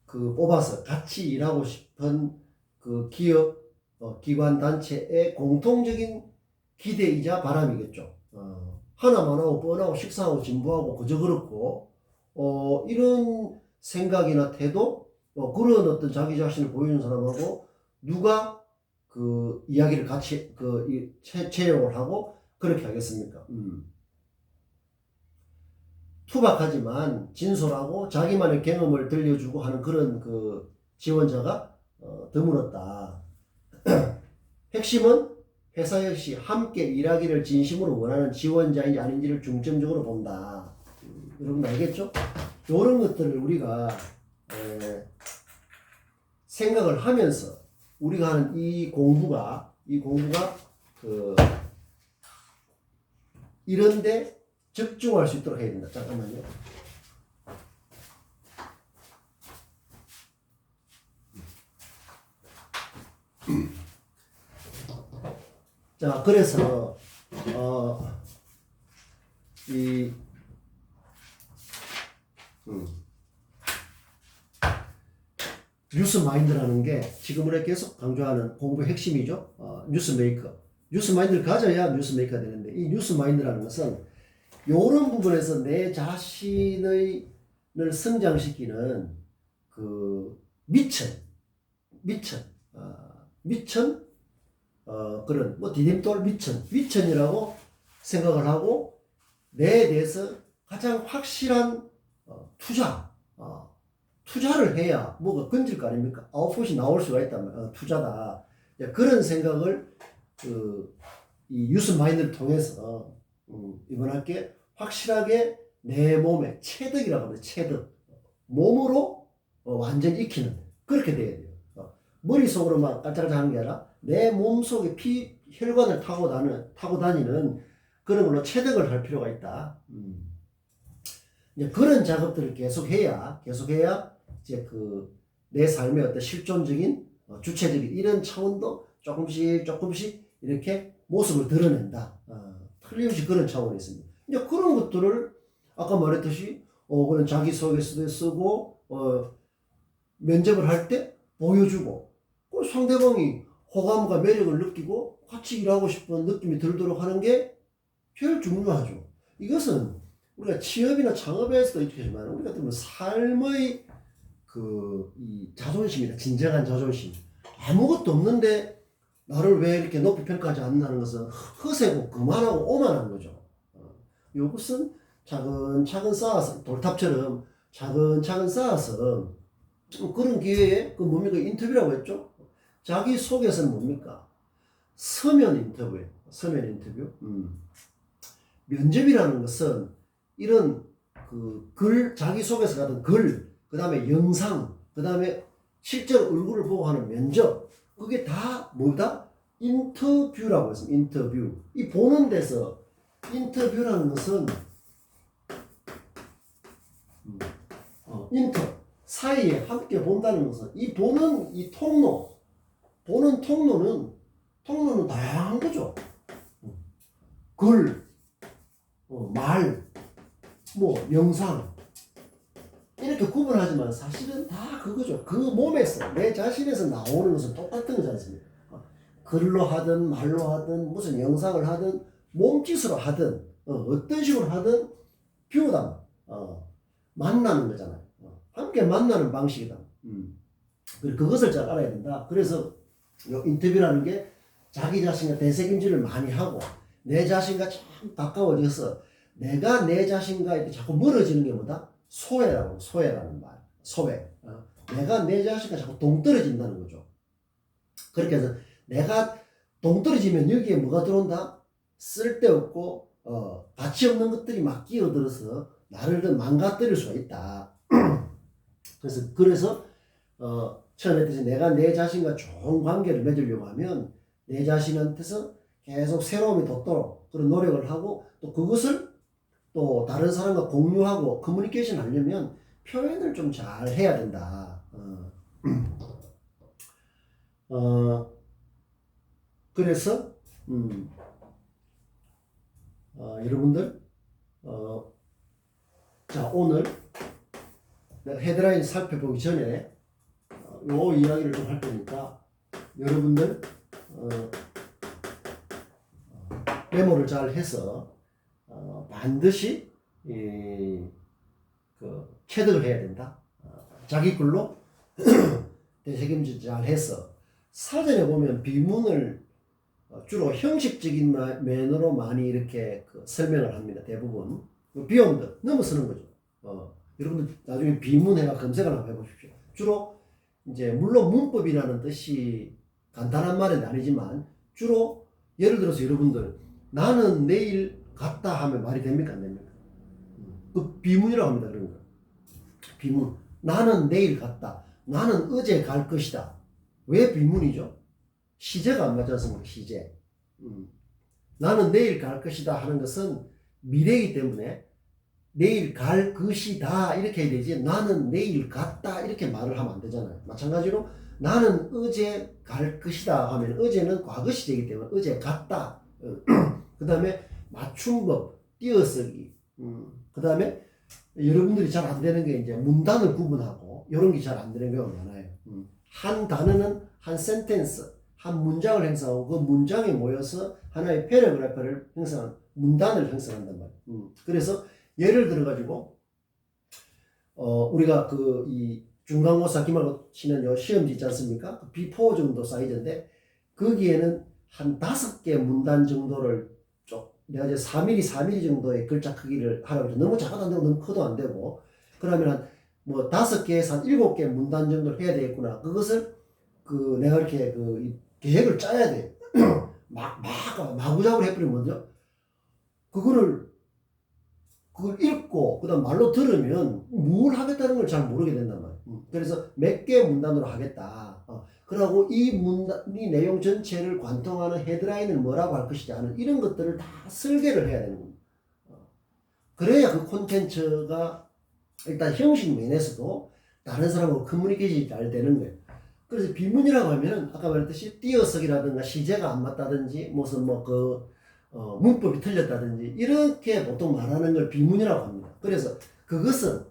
뽑아서 같이 일하고 싶은 그 기업, 기관, 단체의 공통적인 기대이자 바람이겠죠. 하나만 하고 뻔하고 식상하고 진부하고 그저 그렇고 이런 생각이나 태도 그런 어떤 자기 자신을 보이는 사람하고 누가 그 이야기를 같이 채용을 하고 그렇게 하겠습니까? 투박하지만 진솔하고 자기만의 경험을 들려주고 하는 그런 그 지원자가 드물었다. 핵심은 회사 역시 함께 일하기를 진심으로 원하는 지원자인지 아닌지를 중점적으로 본다. 여러분 알겠죠? 이런 것들을 우리가 생각을 하면서 우리가 하는 이 공부가 이런데 집중할 수 있도록 해야 된다. 잠깐만요. 자, 그래서 뉴스 마인드라는 게 지금 우리가 계속 강조하는 공부의 핵심이죠. 뉴스 메이커. 뉴스 마인드를 가져야 뉴스 메이커가 되는데 이 뉴스 마인드라는 것은 이런 부분에서 내 자신을 성장시키는 그 미천 그런 디딤돌 미천이라고 생각을 하고 내에 대해서 가장 확실한 투자를 해야 뭐가 건질 거 아닙니까? 아웃풋이 나올 수가 있다면 투자다. 그런 생각을 이 뉴스 마인드를 통해서 이번할게 확실하게 내 몸에 체득이라고 합니다. 체득. 몸으로 완전히 익히는 그렇게 돼야 돼요. 머릿속으로만 깔짝깔짝하는 게 아니라 내 몸속에 혈관을 타고 다니는 그런 걸로 체득을 할 필요가 있다. 이제 그런 작업들을 계속해야 이제 내 삶의 어떤 실존적인 주체적인 이런 차원도 조금씩 이렇게 모습을 드러낸다. 틀림없이 그런 차원이 있습니다. 이제 그런 것들을 아까 말했듯이 그런 자기소개서도 쓰고 면접을 할 때 보여주고 상대방이 호감과 매력을 느끼고 같이 일하고 싶은 느낌이 들도록 하는 게 제일 중요하죠. 이것은 우리가 취업이나 창업에서도 있겠지만 우리가 보면 삶의 이 자존심이다. 진정한 자존심. 아무것도 없는데 나를 왜 이렇게 높이 평가하지 않는다는 것은 허세고 그만하고 오만한 거죠. 이것은 차근차근 쌓아서 돌탑처럼 차근차근 쌓아서 그런 기회에 뭡니까? 인터뷰라고 했죠? 자기 소개서는 뭡니까? 서면 인터뷰예요. 서면 인터뷰. 면접이라는 것은 이런 자기 소개서 같은 글, 그 다음에 영상, 그 다음에 실제로 얼굴을 보고 하는 면접, 그게 다 뭐다? 인터뷰라고 했습니다. 인터뷰. 이 보는 데서 인터뷰라는 것은 사이에 함께 본다는 것은 보는 통로는 다양한 거죠. 글, 말, 영상 이렇게 구분하지만 사실은 다 그거죠. 그 몸에서 내 자신에서 나오는 것은 똑같은 거지 않습니까? 글로 하든 말로 하든 무슨 영상을 하든 몸짓으로 하든 어떤 식으로 하든 뷰다. 만나는 거잖아요. 함께 만나는 방식이다. 그것을 잘 알아야 된다. 그래서 인터뷰라는 게 자기 자신과 대책임질을 많이 하고 내 자신과 참 가까워져서 내가 내 자신과 이렇게 자꾸 멀어지는 게 뭐다? 소외라는 말. 소외. 내가 내 자신과 자꾸 동떨어진다는 거죠. 그렇게 해서 내가 동떨어지면 여기에 뭐가 들어온다? 쓸데없고 가치 없는 것들이 막 끼어들어서 나를 더 망가뜨릴 수가 있다. 그래서 처음에 했듯이 내가 내 자신과 좋은 관계를 맺으려고 하면 내 자신한테서 계속 새로움이 돋도록 그런 노력을 하고 또 그것을 또 다른 사람과 공유하고 커뮤니케이션 하려면 표현을 좀 잘 해야 된다. 그래서 여러분들 자 오늘 헤드라인 살펴보기 전에 요 이야기를 좀 할 테니까 여러분들 메모를 잘 해서 반드시 체득을 해야 된다. 자기 글로 대책임질 잘 해서 사전에 보면 비문을 주로 형식적인 면으로 많이 이렇게 설명을 합니다. 대부분 비용도 너무 쓰는 거죠. 여러분들 나중에 비문해가 검색을 한번 해보십시오. 주로 이제 물론 문법이라는 뜻이 간단한 말은 아니지만 주로 예를 들어서 여러분들 나는 내일 갔다 하면 말이 됩니까 안 됩니까? 그 비문이라고 합니다. 그런 거. 비문. 나는 내일 갔다. 나는 어제 갈 것이다. 왜 비문이죠? 시제가 안 맞지 않습니까? 시제. 나는 내일 갈 것이다 하는 것은 미래이기 때문에 내일 갈 것이다 이렇게 해야 되지 나는 내일 갔다 이렇게 말을 하면 안 되잖아요. 마찬가지로 나는 어제 갈 것이다 하면 어제는 과거 시제이기 때문에 어제 갔다. 그 다음에 맞춤법, 띄어쓰기. 그 다음에 여러분들이 잘 안 되는 게 이제 문단을 구분하고 이런 게 잘 안 되는 경우가 많아요. 한 단어는 한 센텐스, 한 문장을 형성하고 그 문장이 모여서 하나의 패러그래프를 형성한 문단을 형성한단 말이에요. 그래서 예를 들어 가지고 우리가 이 중간고사 기말고치는 요 시험지 있지 않습니까? B4 정도 사이즈인데 거기에는 한 5개 문단 정도를 내가 이제 4mm, 4mm 정도의 글자 크기를 하라고 해서 너무 작아도 안 되고 너무 커도 안 되고 그러면 뭐 5개에서 한 7개 문단 정도를 해야 되겠구나. 그것을 내가 이렇게 계획을 짜야 돼. 마구잡이로 해버리면 먼저 그걸 읽고 그다음 말로 들으면 뭘 하겠다는 걸 잘 모르게 된단 말이에요. 그래서 몇 개 문단으로 하겠다. 그러고 이 내용 전체를 관통하는 헤드라인을 뭐라고 할 것이냐 하는 이런 것들을 다 설계를 해야 되는 겁니다. 그래야 그 콘텐츠가 일단 형식 면에서도 다른 사람하고 커뮤니케이션이 잘 되는 거예요. 그래서 비문이라고 하면은 아까 말했듯이 띄어쓰기라든가 시제가 안 맞다든지 무슨 문법이 틀렸다든지 이렇게 보통 말하는 걸 비문이라고 합니다. 그래서 그것은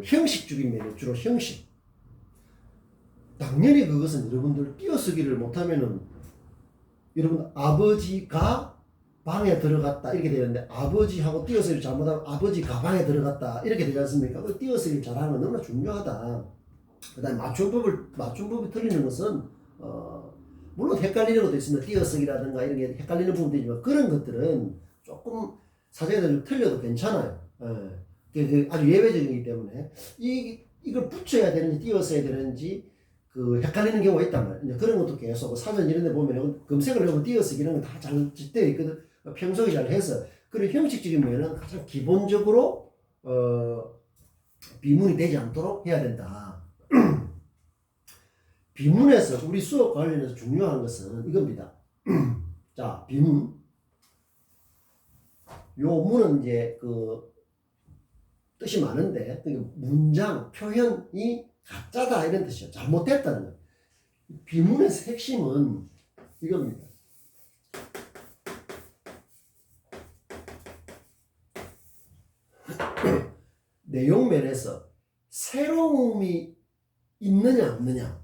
형식적인 면이 주로 형식. 당연히 그것은 여러분들 띄어쓰기를 못하면은 여러분 아버지가 방에 들어갔다 이렇게 되는데 아버지하고 띄어쓰기를 잘못하면 아버지 가방에 들어갔다 이렇게 되지 않습니까? 그 띄어쓰기를 잘하는 건 너무나 중요하다. 그 다음에 맞춤법이 틀리는 것은 물론 헷갈리는 것도 있습니다. 띄어쓰기라든가 이런 게 헷갈리는 부분도 있지만 그런 것들은 조금 사전에 좀 틀려도 괜찮아요. 아주 예외적이기 때문에 이걸 붙여야 되는지 띄어써야 되는지 헷갈리는 경우가 있단 말이에요. 그런 것도 계속 사전 이런 데 보면 검색을 하면 띄어쓰기는 다 잘 되어 있거든. 평소에 잘 해서 그런 형식적인 면은 가장 기본적으로 비문이 되지 않도록 해야 된다. 비문에서 우리 수업 관련해서 중요한 것은 이겁니다. 자, 비문. 요 문은 이제 뜻이 많은데 문장, 표현이 가짜다 이런 뜻이에요. 잘못됐다는 거예요. 비문의 핵심은 이겁니다. 내용 면에서 새로움이 있느냐 없느냐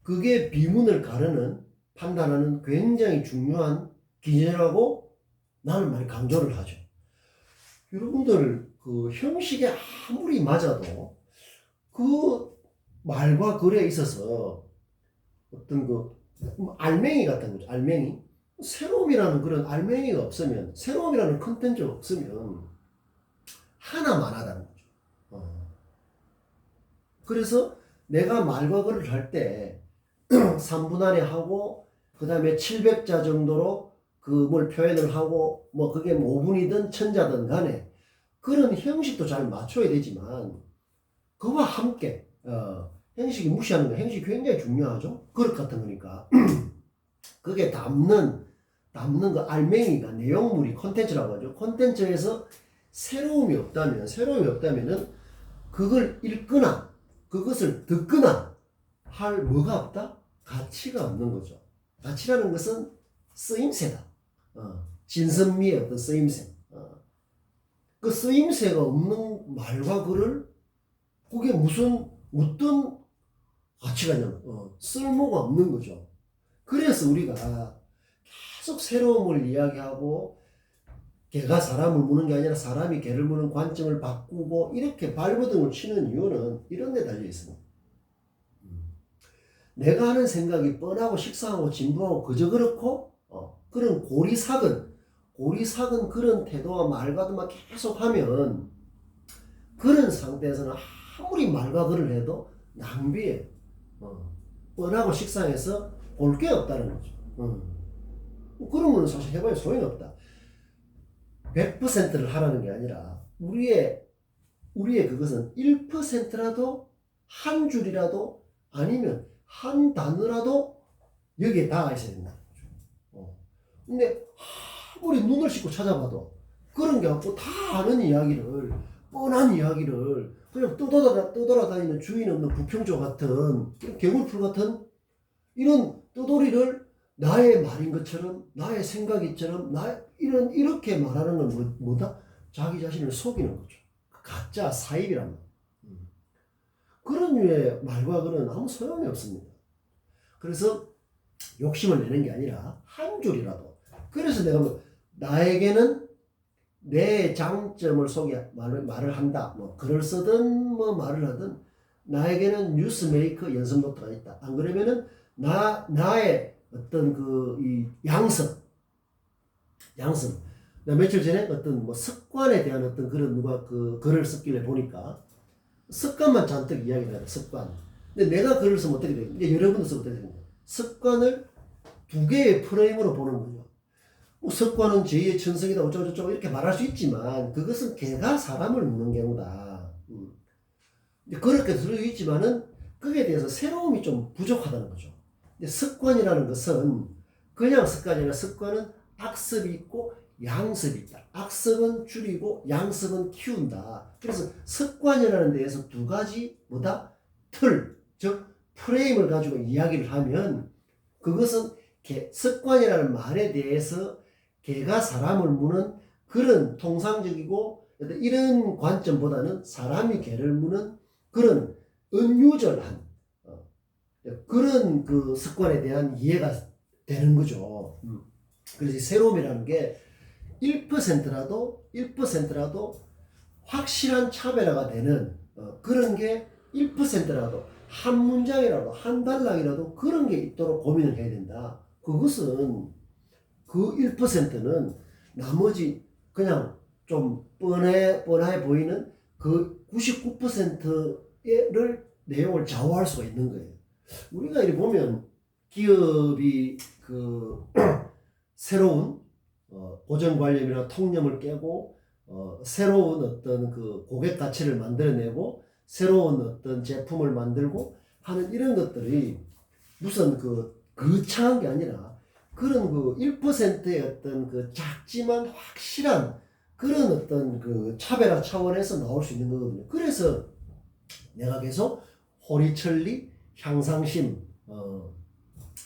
그게 비문을 가르는 판단하는 굉장히 중요한 기준이라고 나는 많이 강조를 하죠. 여러분들 형식에 아무리 맞아도 그 말과 글에 있어서 어떤 알맹이 같은 거죠. 알맹이. 새로움이라는 그런 알맹이가 없으면 새로움이라는 컨텐츠가 없으면 하나만 하다는 거죠. 그래서 내가 말과 글을 할 때 3분 안에 하고 그 다음에 700자 정도로 뭘 표현을 하고 그게 5분이든 1000자든 간에 그런 형식도 잘 맞춰야 되지만 그와 함께 형식이 무시하는 거 형식이 굉장히 중요하죠. 그릇 같은 거니까 그게 담는 그 알맹이가 내용물이 콘텐츠라고 하죠. 콘텐츠에서 새로움이 없다면은 그걸 읽거나 그것을 듣거나 할 뭐가 없다? 가치가 없는 거죠. 가치라는 것은 쓰임새다. 진선미의 어떤 쓰임새. 그 쓰임새가 없는 말과 글을 그게 무슨 가치가 있냐면 쓸모가 없는 거죠. 그래서 우리가 계속 새로움을 이야기하고 개가 사람을 무는 게 아니라 사람이 개를 무는 관점을 바꾸고 이렇게 발버둥을 치는 이유는 이런 데 달려 있습니다. 내가 하는 생각이 뻔하고 식상하고 진부하고 그저 그렇고 그런 고리삭은 그런 태도와 말과도만 계속 하면 그런 상태에서는 아무리 말과 글을 해도 낭비예요. 뻔하고 식상해서 볼 게 없다는 거죠. 그러면 사실 해봐야 소용이 없다. 100%를 하라는 게 아니라 우리의 그것은 1%라도 한 줄이라도 아니면 한 단어라도 여기에 닿아 있어야 된다는 거죠. 근데 아무리 눈을 씻고 찾아봐도 그런 게 없고 다 아는 이야기를 뻔한 이야기를 그냥 떠돌아다니는 주인 없는 부평조 같은 개굴풀 같은 이런 떠돌이를 나의 말인 것처럼 나의 생각이처럼 이렇게 말하는 건 뭐다? 자기 자신을 속이는 거죠. 가짜 사입이란 말. 그런 류의 말과 글은 아무 소용이 없습니다. 그래서 욕심을 내는 게 아니라 한 줄이라도. 그래서 내가 나에게는 내 장점을 속여 말을 한다. 뭐 글을 쓰든 뭐 말을 하든 나에게는 뉴스메이커 연습 노트가 있다. 안 그러면은 나의 어떤 이 양습. 나 며칠 전에 어떤 뭐 습관에 대한 어떤 그런 누가 그 글을 썼길래 보니까 습관만 잔뜩 이야기를 해요. 습관. 근데 내가 글을 쓰면 어떻게 돼요? 이제 여러분도 쓰면 어떻게 됩니까? 습관을 두 개의 프레임으로 보는 거죠. 뭐 습관은 제2의 천성이다 어쩌고저쩌고 이렇게 말할 수 있지만 그것은 개가 사람을 묻는 경우다. 그렇게 들어있지만은 그에 대해서 새로움이 좀 부족하다는 거죠. 습관이라는 것은 그냥 습관이 아니라 습관은 악습이 있고 양습이 있다. 악습은 줄이고 양습은 키운다. 그래서 습관이라는 데에서 두 가지 틀, 즉 프레임을 가지고 이야기를 하면 그것은 습관이라는 말에 대해서 개가 사람을 무는 그런 통상적이고 이런 관점보다는 사람이 개를 무는 그런 은유절한 그런 그 습관에 대한 이해가 되는 거죠. 그래서 새로움이라는 게 1%라도 확실한 차별화가 되는 그런 게 1%라도 한 문장이라도 한 단락이라도 그런 게 있도록 고민을 해야 된다. 그것은 그 1%는 나머지 그냥 좀 뻔해 보이는 그 99%를 내용을 좌우할 수가 있는 거예요. 우리가 이렇게 보면 기업이 그 새로운 고정관념이나 통념을 깨고 새로운 어떤 그 고객 가치를 만들어내고 새로운 어떤 제품을 만들고 하는 이런 것들이 무슨 거창한 게 아니라 그런 그 1%의 어떤 그 작지만 확실한 그런 어떤 그 차별화 차원에서 나올 수 있는 거거든요. 그래서 내가 계속 호리천리, 향상심,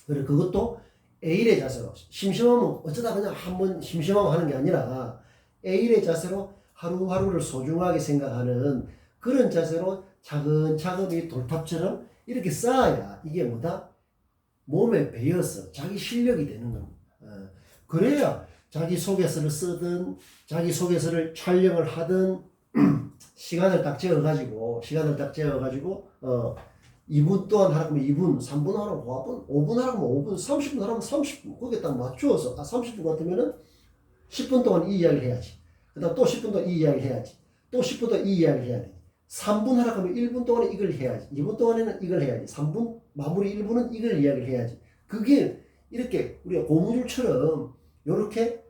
그래 그것도 A일의 자세로 심심하면 어쩌다 그냥 한번 심심하면 하는 게 아니라 A일의 자세로 하루하루를 소중하게 생각하는 그런 자세로 차근차근히 돌탑처럼 이렇게 쌓아야 이게 몸에 배어서 자기 실력이 되는 겁니다. 그래야 자기 소개서를 쓰든 자기 소개서를 촬영을 하든 시간을 딱 재어가지고 2분 동안 하라면 2분, 3분 하라면 5분 하라면 5분, 30분 하라면 30분 거기에 딱 맞추어서 30분 같으면은 10분 동안 이 이야기를 해야지. 그 다음 또 10분 동안 이 이야기를 해야지. 또 10분 동안 이 이야기를 해야 돼. 3분 하라면 1분 동안에 이걸 해야지. 2분 동안에는 이걸 해야지. 3분 마무리 1분은 이걸 이야기를 해야지. 그게 이렇게 우리가 고무줄처럼 이렇게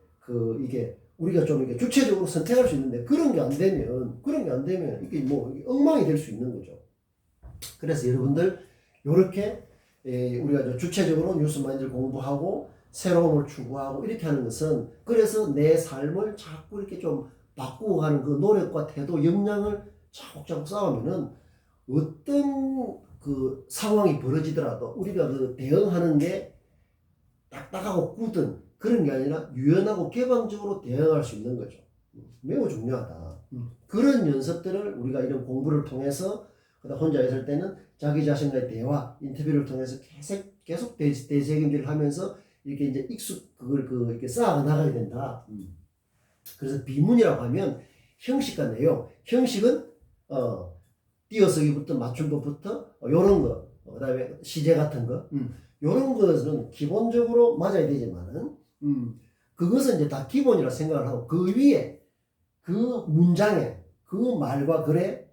이게 우리가 좀 이렇게 주체적으로 선택할 수 있는데 그런 게 안 되면 이게 엉망이 될 수 있는 거죠. 그래서 여러분들 이렇게 우리가 주체적으로 뉴스마인드를 공부하고 새로움을 추구하고 이렇게 하는 것은 그래서 내 삶을 자꾸 이렇게 좀 바꾸어 가는 그 노력과 태도, 역량을 차곡차곡 쌓으면은 어떤 그 상황이 벌어지더라도 우리가 대응하는 게 딱딱하고 굳은 그런 게 아니라 유연하고 개방적으로 대응할 수 있는 거죠. 매우 중요하다. 그런 연습들을 우리가 이런 공부를 통해서 혼자 있을 때는 자기 자신과의 대화, 인터뷰를 통해서 계속 대책임질을 하면서 이렇게 이제 그걸 이렇게 쌓아 나가야 된다. 그래서 비문이라고 하면 형식과 내용, 형식은 띄어쓰기부터 맞춤법부터 요런 거, 그다음에 시제 같은 거, 요런 것은 기본적으로 맞아야 되지만은 그것은 이제 다 기본이라 생각을 하고 그 위에 그 문장에 그 말과 글에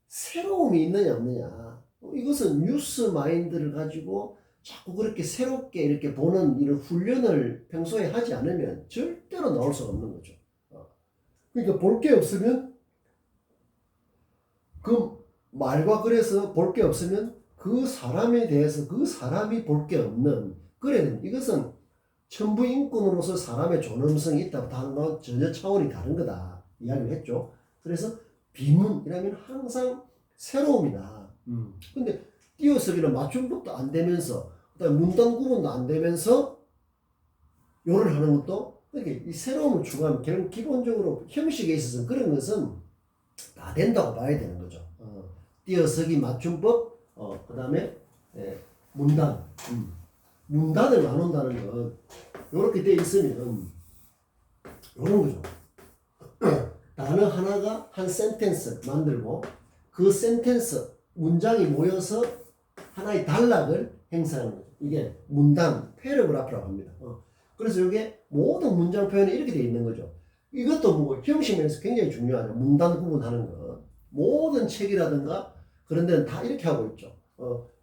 새로움이 있느냐 없느냐, 이것은 뉴스 마인드를 가지고 자꾸 그렇게 새롭게 이렇게 보는 이런 훈련을 평소에 하지 않으면 절대로 나올 수가 없는 거죠. 그러니까 볼 게 없으면 그 말과 글에서 볼 게 없으면 그 사람에 대해서 그 사람이 볼 게 없는, 그래 이것은 천부인권으로서 사람의 존엄성이 있다고 하는 건 전혀 차원이 다른 거다 이야기를 했죠. 그래서 비문이라면 항상 새로움이다. 근데 띄어쓰기는 맞춤법도 안 되면서 그다음에 문단 구분도 안 되면서 요를 하는 것도 이렇게 이 새로움을 추구하면 결국 기본적으로 형식에 있어서 그런 것은 다 된다고 봐야 되는 거죠. 띄어쓰기 맞춤법, 그다음에 문단, 문단을 나눈다는 건 이렇게 돼 있으면 이런 거죠. 단어 하나가 한 센텐스 만들고 그 센텐스 문장이 모여서 하나의 단락을 행사하는 거죠. 이게 문단, 패러그래프라고 합니다. 그래서 이게 모든 문장 표현이 이렇게 돼 있는 거죠. 이것도 뭐 형식면에서 굉장히 중요하죠. 문단 구분하는 거. 모든 책이라든가 그런 데는 다 이렇게 하고 있죠.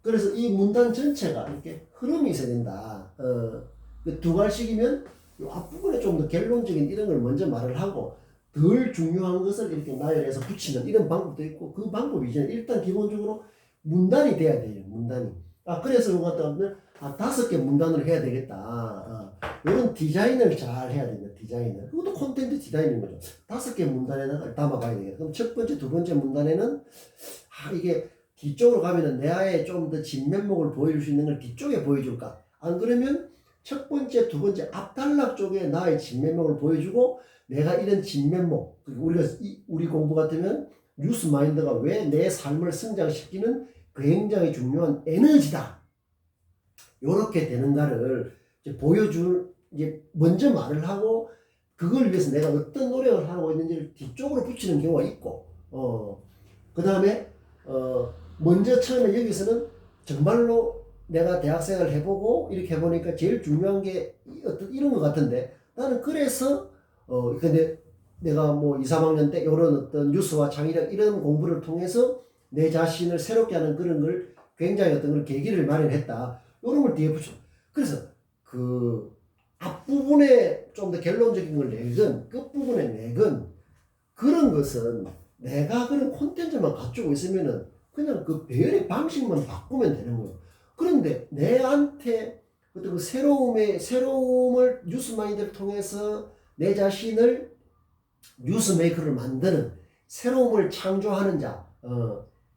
그래서 이 문단 전체가 이렇게 흐름이 있어야 된다. 그 두 갈씩이면 앞부분에 좀 더 결론적인 이런 걸 먼저 말을 하고 덜 중요한 것을 이렇게 나열해서 붙이는 이런 방법도 있고, 그 방법 이전에 일단 기본적으로 문단이 돼야 돼요. 문단이. 그래서 그거 같다 보면 5개 문단으로 해야 되겠다. 이런 디자인을 잘 해야 됩니다. 디자인을. 그것도 콘텐츠 디자인인 거죠. 5개 문단에다가 담아가야 되겠다. 그럼 첫 번째, 두 번째 문단에는 이게 뒤쪽으로 가면은 내 아예 좀 더 진면목을 보여줄 수 있는 걸 뒤쪽에 보여줄까? 안 그러면 첫 번째, 두 번째 앞단락 쪽에 나의 진면목을 보여주고, 내가 이런 진면목, 우리 공부 같으면 뉴스 마인드가 왜 내 삶을 성장시키는 굉장히 중요한 에너지다. 요렇게 되는가를 이제 이제 먼저 말을 하고, 그걸 위해서 내가 어떤 노력을 하고 있는지를 뒤쪽으로 붙이는 경우가 있고, 그 다음에, 먼저 처음에 여기서는 정말로 내가 대학생활을 해보고 이렇게 해보니까 제일 중요한 게 어떤 이런 것 같은데, 나는 그래서 근데 내가 뭐 2, 3학년 때 이런 어떤 뉴스와 창의력 이런 공부를 통해서 내 자신을 새롭게 하는 그런 걸 굉장히 어떤 그런 계기를 마련했다. 이런 걸 뒤에 붙여. 그래서 그 앞부분에 좀 더 결론적인 걸 내건 끝부분에 내건 그런 것은 내가 그런 콘텐츠만 갖추고 있으면은 그냥 그 배열의 방식만 바꾸면 되는 거예요. 그런데 내한테 어떤 그 새로움을 뉴스마인드를 통해서 내 자신을 뉴스메이커를 만드는, 새로움을 창조하는 자,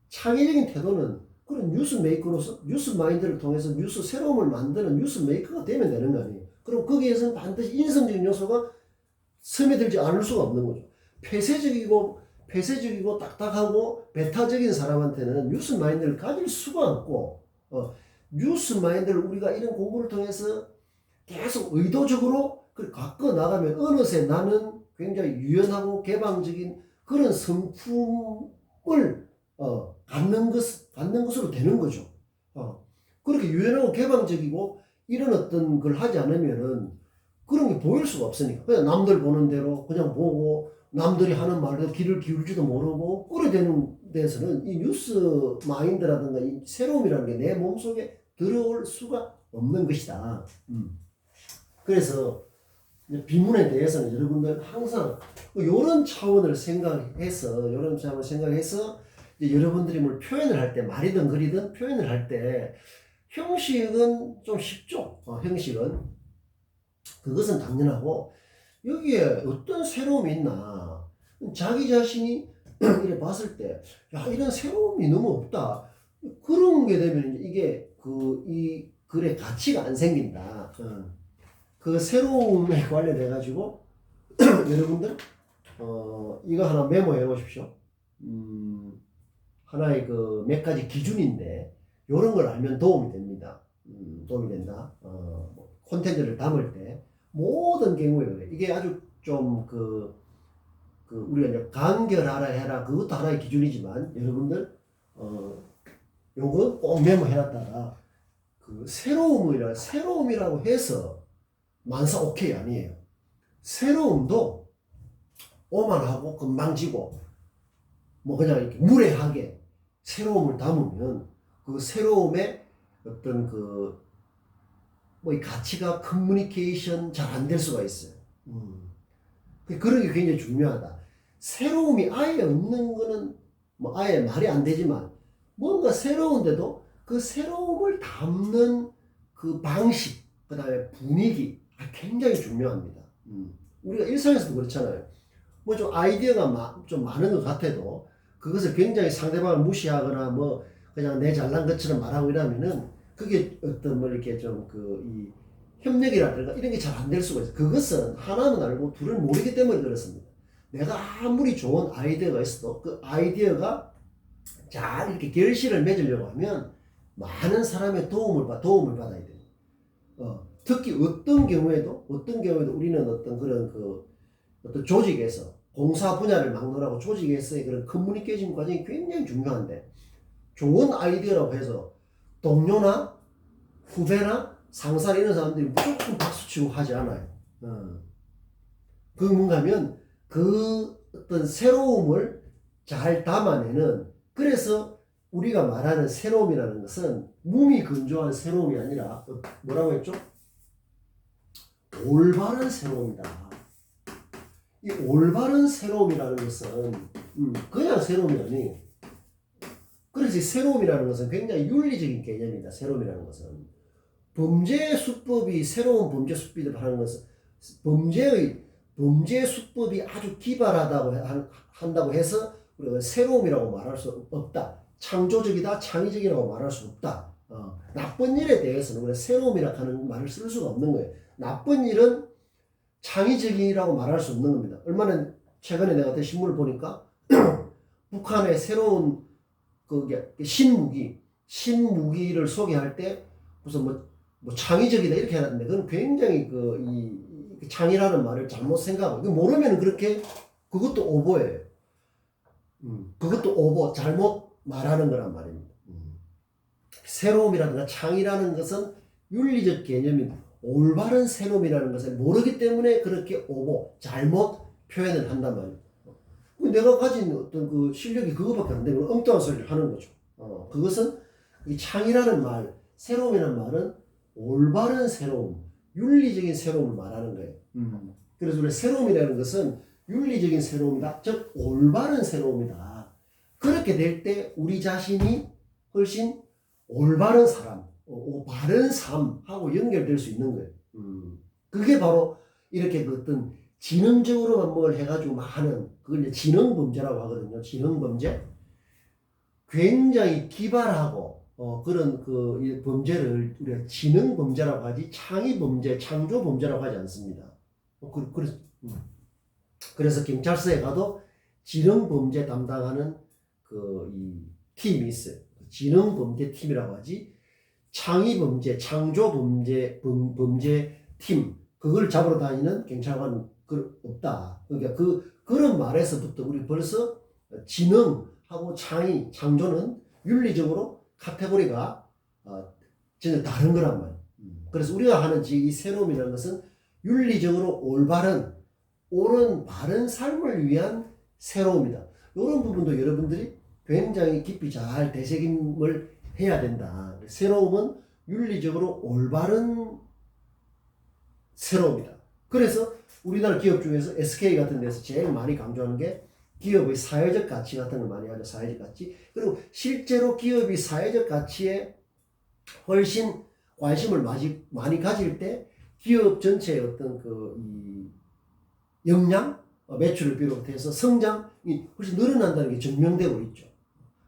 창의적인 태도는 그런 뉴스메이커로서 뉴스마인드를 통해서 새로움을 만드는 뉴스메이커가 되면 되는 거 아니에요. 그럼 거기에서는 반드시 인성적인 요소가 스며들지 않을 수가 없는 거죠. 폐쇄적이고 딱딱하고 배타적인 사람한테는 뉴스마인드를 가질 수가 없고, 뉴스마인드를 우리가 이런 공부를 통해서 계속 의도적으로 갖고 나가면 어느새 나는 굉장히 유연하고 개방적인 그런 성품을 갖는 것으로 되는 거죠. 그렇게 유연하고 개방적이고 이런 어떤 걸 하지 않으면은 그런 게 보일 수가 없으니까 그냥 남들 보는 대로 그냥 보고 남들이 하는 말에도 귀를 기울지도 모르고 그래 되는 데서는 이 뉴스 마인드라든가 이 새로움이라는 게 내 몸속에 들어올 수가 없는 것이다. 그래서 비문에 대해서는 여러분들 항상 이런 차원을 생각해서 이제 여러분들이 뭘 표현을 할 때, 말이든 글이든 표현을 할 때 형식은 좀 쉽죠. 형식은 그것은 당연하고 여기에 어떤 새로움이 있나, 자기 자신이 이렇게 봤을 때 야 이런 새로움이 너무 없다, 그런 게 되면 이게 이 글의 가치가 안 생긴다. 그 새로움에 관련해 가지고 여러분들 이거 하나 메모해 보십시오. 하나의 그 몇 가지 기준인데 이런 걸 알면 도움이 됩니다. 도움이 된다. 콘텐츠를 담을 때 모든 경우에 그래. 이게 아주 좀 우리가 이제 간결하라 해라 그것도 하나의 기준이지만 여러분들 요거 꼭 메모해놨다가 새로움이라고 해서 만사 오케이 아니에요. 새로움도 오만하고 금방 지고 뭐 그냥 이렇게 무례하게 새로움을 담으면 그 새로움의 어떤 뭐 이 가치가 커뮤니케이션 잘 안 될 수가 있어요. 그런 게 굉장히 중요하다. 새로움이 아예 없는 거는 뭐 아예 말이 안 되지만 뭔가 새로운데도 그 새로움을 담는 그 방식, 그 다음에 분위기 굉장히 중요합니다. 우리가 일상에서도 그렇잖아요. 뭐 좀 아이디어가 좀 많은 것 같아도 그것을 굉장히 상대방을 무시하거나 뭐 그냥 내 잘난 것처럼 말하고 이러면은 그게 어떤 뭐 이렇게 좀 이 협력이라든가 이런 게 잘 안 될 수가 있어요. 그것은 하나는 알고 둘은 모르기 때문에 그렇습니다. 내가 아무리 좋은 아이디어가 있어도 그 아이디어가 잘 이렇게 결실을 맺으려고 하면 많은 사람의 도움을 받아야 돼요. 특히 어떤 경우에도 우리는 어떤 그런 어떤 조직에서 공사 분야를 막론하고 조직에서의 그런 커뮤니케이션 과정이 굉장히 중요한데 좋은 아이디어라고 해서 동료나 후배나 상사나 이런 사람들이 무조건 박수치고 하지 않아요. 뭔가 하면 어떤 새로움을 잘 담아내는 그래서 우리가 말하는 새로움이라는 것은 무미건조한 새로움이 아니라 뭐라고 했죠? 올바른 새로움이다. 이 올바른 새로움이라는 것은 그냥 새로움이 아니에요. 그래서 새로움이라는 것은 굉장히 윤리적인 개념이다. 새로움이라는 것은 새로운 범죄 수법을 하는 것은 범죄 수법이 아주 기발하다고 한다고 해서 우리가 새로움이라고 말할 수 없다. 창조적이다, 창의적이라고 말할 수 없다. 나쁜 일에 대해서는 우리가 새로움이라고 하는 말을 쓸 수가 없는 거예요. 나쁜 일은 창의적이라고 말할 수 없는 겁니다. 얼마나 최근에 내가 어떤 신문을 보니까 북한의 새로운 신무기를 소개할 때 무슨 뭐 창의적이다 이렇게 해놨는데 그건 굉장히 이 창의라는 말을 잘못 생각하고 모르면 그렇게 그것도 오보예요. 그것도 오보 잘못 말하는 거란 말입니다. 새로움이라든가 창의라는 것은 윤리적 개념인 올바른 새로움이라는 것을 모르기 때문에 그렇게 오보 잘못 표현을 한단 말이에요. 내가 가진 어떤 실력이 그거밖에 안 되면 엉뚱한 소리를 하는 거죠. 그것은 이 창의라는 말, 새로움이라는 말은 올바른 새로움, 윤리적인 새로움을 말하는 거예요. 그래서 우리 새로움이라는 것은 윤리적인 새로움이다. 즉 올바른 새로움이다. 그렇게 될 때 우리 자신이 훨씬 올바른 사람, 바른 삶하고 연결될 수 있는 거예요. 그게 바로 이렇게 어떤 지능적으로만 뭘 해가지고 하는 그걸 이제 지능범죄라고 하거든요. 지능범죄. 굉장히 기발하고 그런 이 범죄를 우리가 지능범죄라고 하지 창의범죄, 창조범죄라고 하지 않습니다. 그래서 경찰서에 가도 지능범죄 담당하는 이 팀이 있어요. 지능범죄 팀이라고 하지 창의범죄, 창조범죄 팀 그걸 잡으러 다니는 경찰관은 없다. 그러니까 그런 말에서부터 우리 벌써 지능하고 창의, 창조는 윤리적으로 카테고리가 전혀 다른 거란 말이에요. 그래서 우리가 하는 이 새로움이라는 것은 윤리적으로 옳은 바른 삶을 위한 새로움이다. 이런 부분도 여러분들이 굉장히 깊이 잘 되새김을 해야 된다. 새로움은 윤리적으로 올바른 새로움이다. 그래서 우리나라 기업 중에서 SK 같은 데서 제일 많이 강조하는 게 기업의 사회적 가치 같은 걸 많이 하죠. 사회적 가치. 그리고 실제로 기업이 사회적 가치에 훨씬 관심을 많이 가질 때 기업 전체의 어떤 이 역량, 매출을 비롯해서 성장이 훨씬 늘어난다는 게 증명되고 있죠.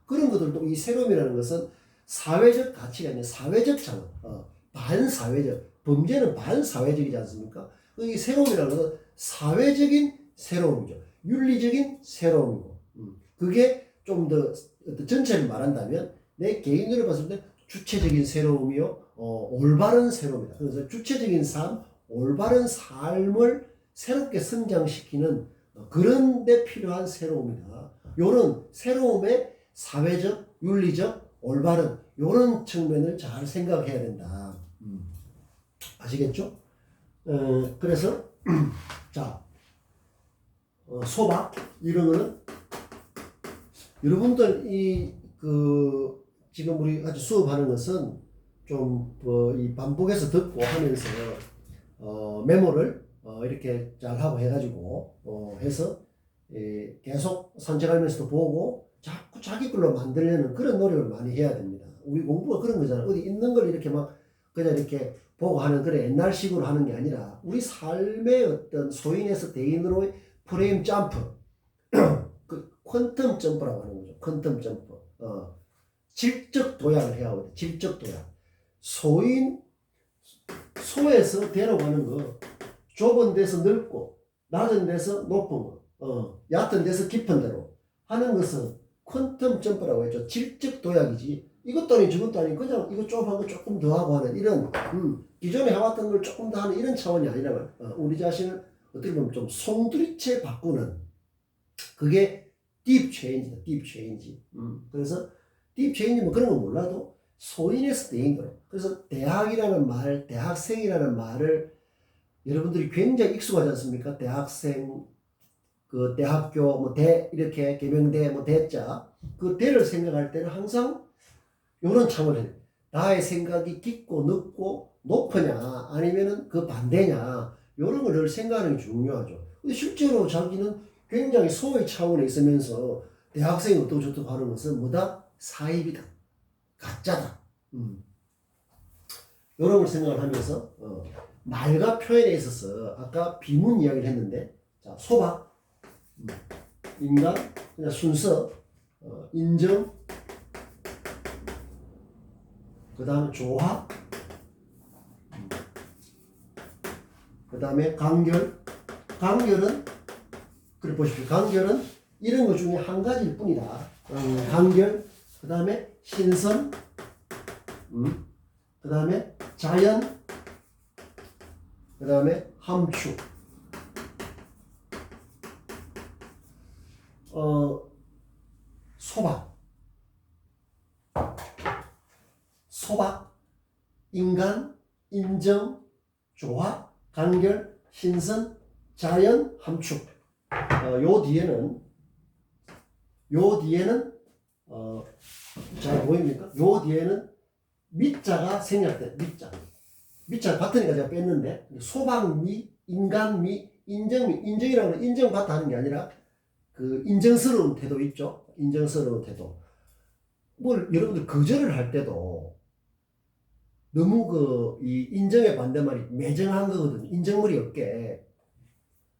그런 것들도 이 새로움이라는 것은 사회적 가치가 아니라 사회적 창업, 반사회적, 범죄는 반사회적이지 않습니까? 이 새로움이라는 것은 사회적인 새로움이죠. 윤리적인 새로움이고, 그게 좀 더 전체를 말한다면 내 개인으로 봤을 때 주체적인 새로움이요, 올바른 새로움이다. 그래서 주체적인 삶, 올바른 삶을 새롭게 성장시키는 그런 데 필요한 새로움이다. 요런 새로움의 사회적, 윤리적, 올바른 요런 측면을 잘 생각해야 된다. 아시겠죠? 그래서 자 소박 이런 거는 여러분들 지금 우리 같이 수업하는 것은 좀 이 반복해서 듣고 하면서 메모를 이렇게 잘 하고 해가지고 해서 계속 산책하면서도 보고 자꾸 자기 걸로 만들려는 그런 노력을 많이 해야 됩니다. 우리 공부가 그런 거잖아. 어디 있는 걸 이렇게 막 그냥 이렇게 보고 하는 그래 옛날식으로 하는 게 아니라 우리 삶의 어떤 소인에서 대인으로의 프레임 점프 그 퀀텀 점프라고 하는 거죠. 퀀텀 점프. 질적 도약을 해야 하거든요. 질적 도약. 소에서 대로 가는 거. 좁은 데서 넓고 낮은 데서 높은 거. 얕은 데서 깊은 데로 하는 것은 퀀텀 점프라고 했죠. 질적 도약이지. 이것도 아니 저것도 아니 그냥 이거 좁은 거 조금 더 하고 하는 이런 기존에 해왔던 걸 조금 더 하는 이런 차원이 아니라 우리 자신을 어떻게 보면 좀 송두리째 바꾸는 그게 딥 체인지다. 딥 체인지. 그래서 딥 체인지 뭐 그런 거 몰라도 소인에서 대인으로. 그래서 대학이라는 말, 대학생이라는 말을 여러분들이 굉장히 익숙하지 않습니까? 대학생, 그 대학교, 뭐 대 이렇게 개명대, 뭐 대자 그 대를 생각할 때는 항상 이런 참을 해요. 나의 생각이 깊고 넓고 높으냐 아니면은 그 반대냐 이런 걸 늘 생각하는 게 중요하죠. 근데 실제로 자기는 굉장히 소의 차원에 있으면서 대학생이 어떻고 저떻고 하는 것은 뭐다? 사입이다. 가짜다. 이런 걸 생각을 하면서 말과 표현에 있어서 아까 비문 이야기를 했는데 자 소박 인간 그냥 순서 인정 그 다음에 조화 그 다음에 간결은 그래 보십시오. 간결은 이런 것 중에 한 가지일 뿐이다. 간결 그 다음에 신선 그 다음에 자연 그 다음에 함축 소박 인간 인정 조화 간결 신선 자연 함축 요 뒤에는 잘 보입니까? 요 뒤에는 미자가 생략돼. 미자 같으니까 제가 뺐는데 소박미, 인간미, 인정미, 인정이라고 하면 인정받다 하는 게 아니라 그 인정스러운 태도 있죠. 인정스러운 태도. 뭘 여러분들 거절을 할 때도 너무 이 인정의 반대말이 매정한 거거든. 인정머리 없게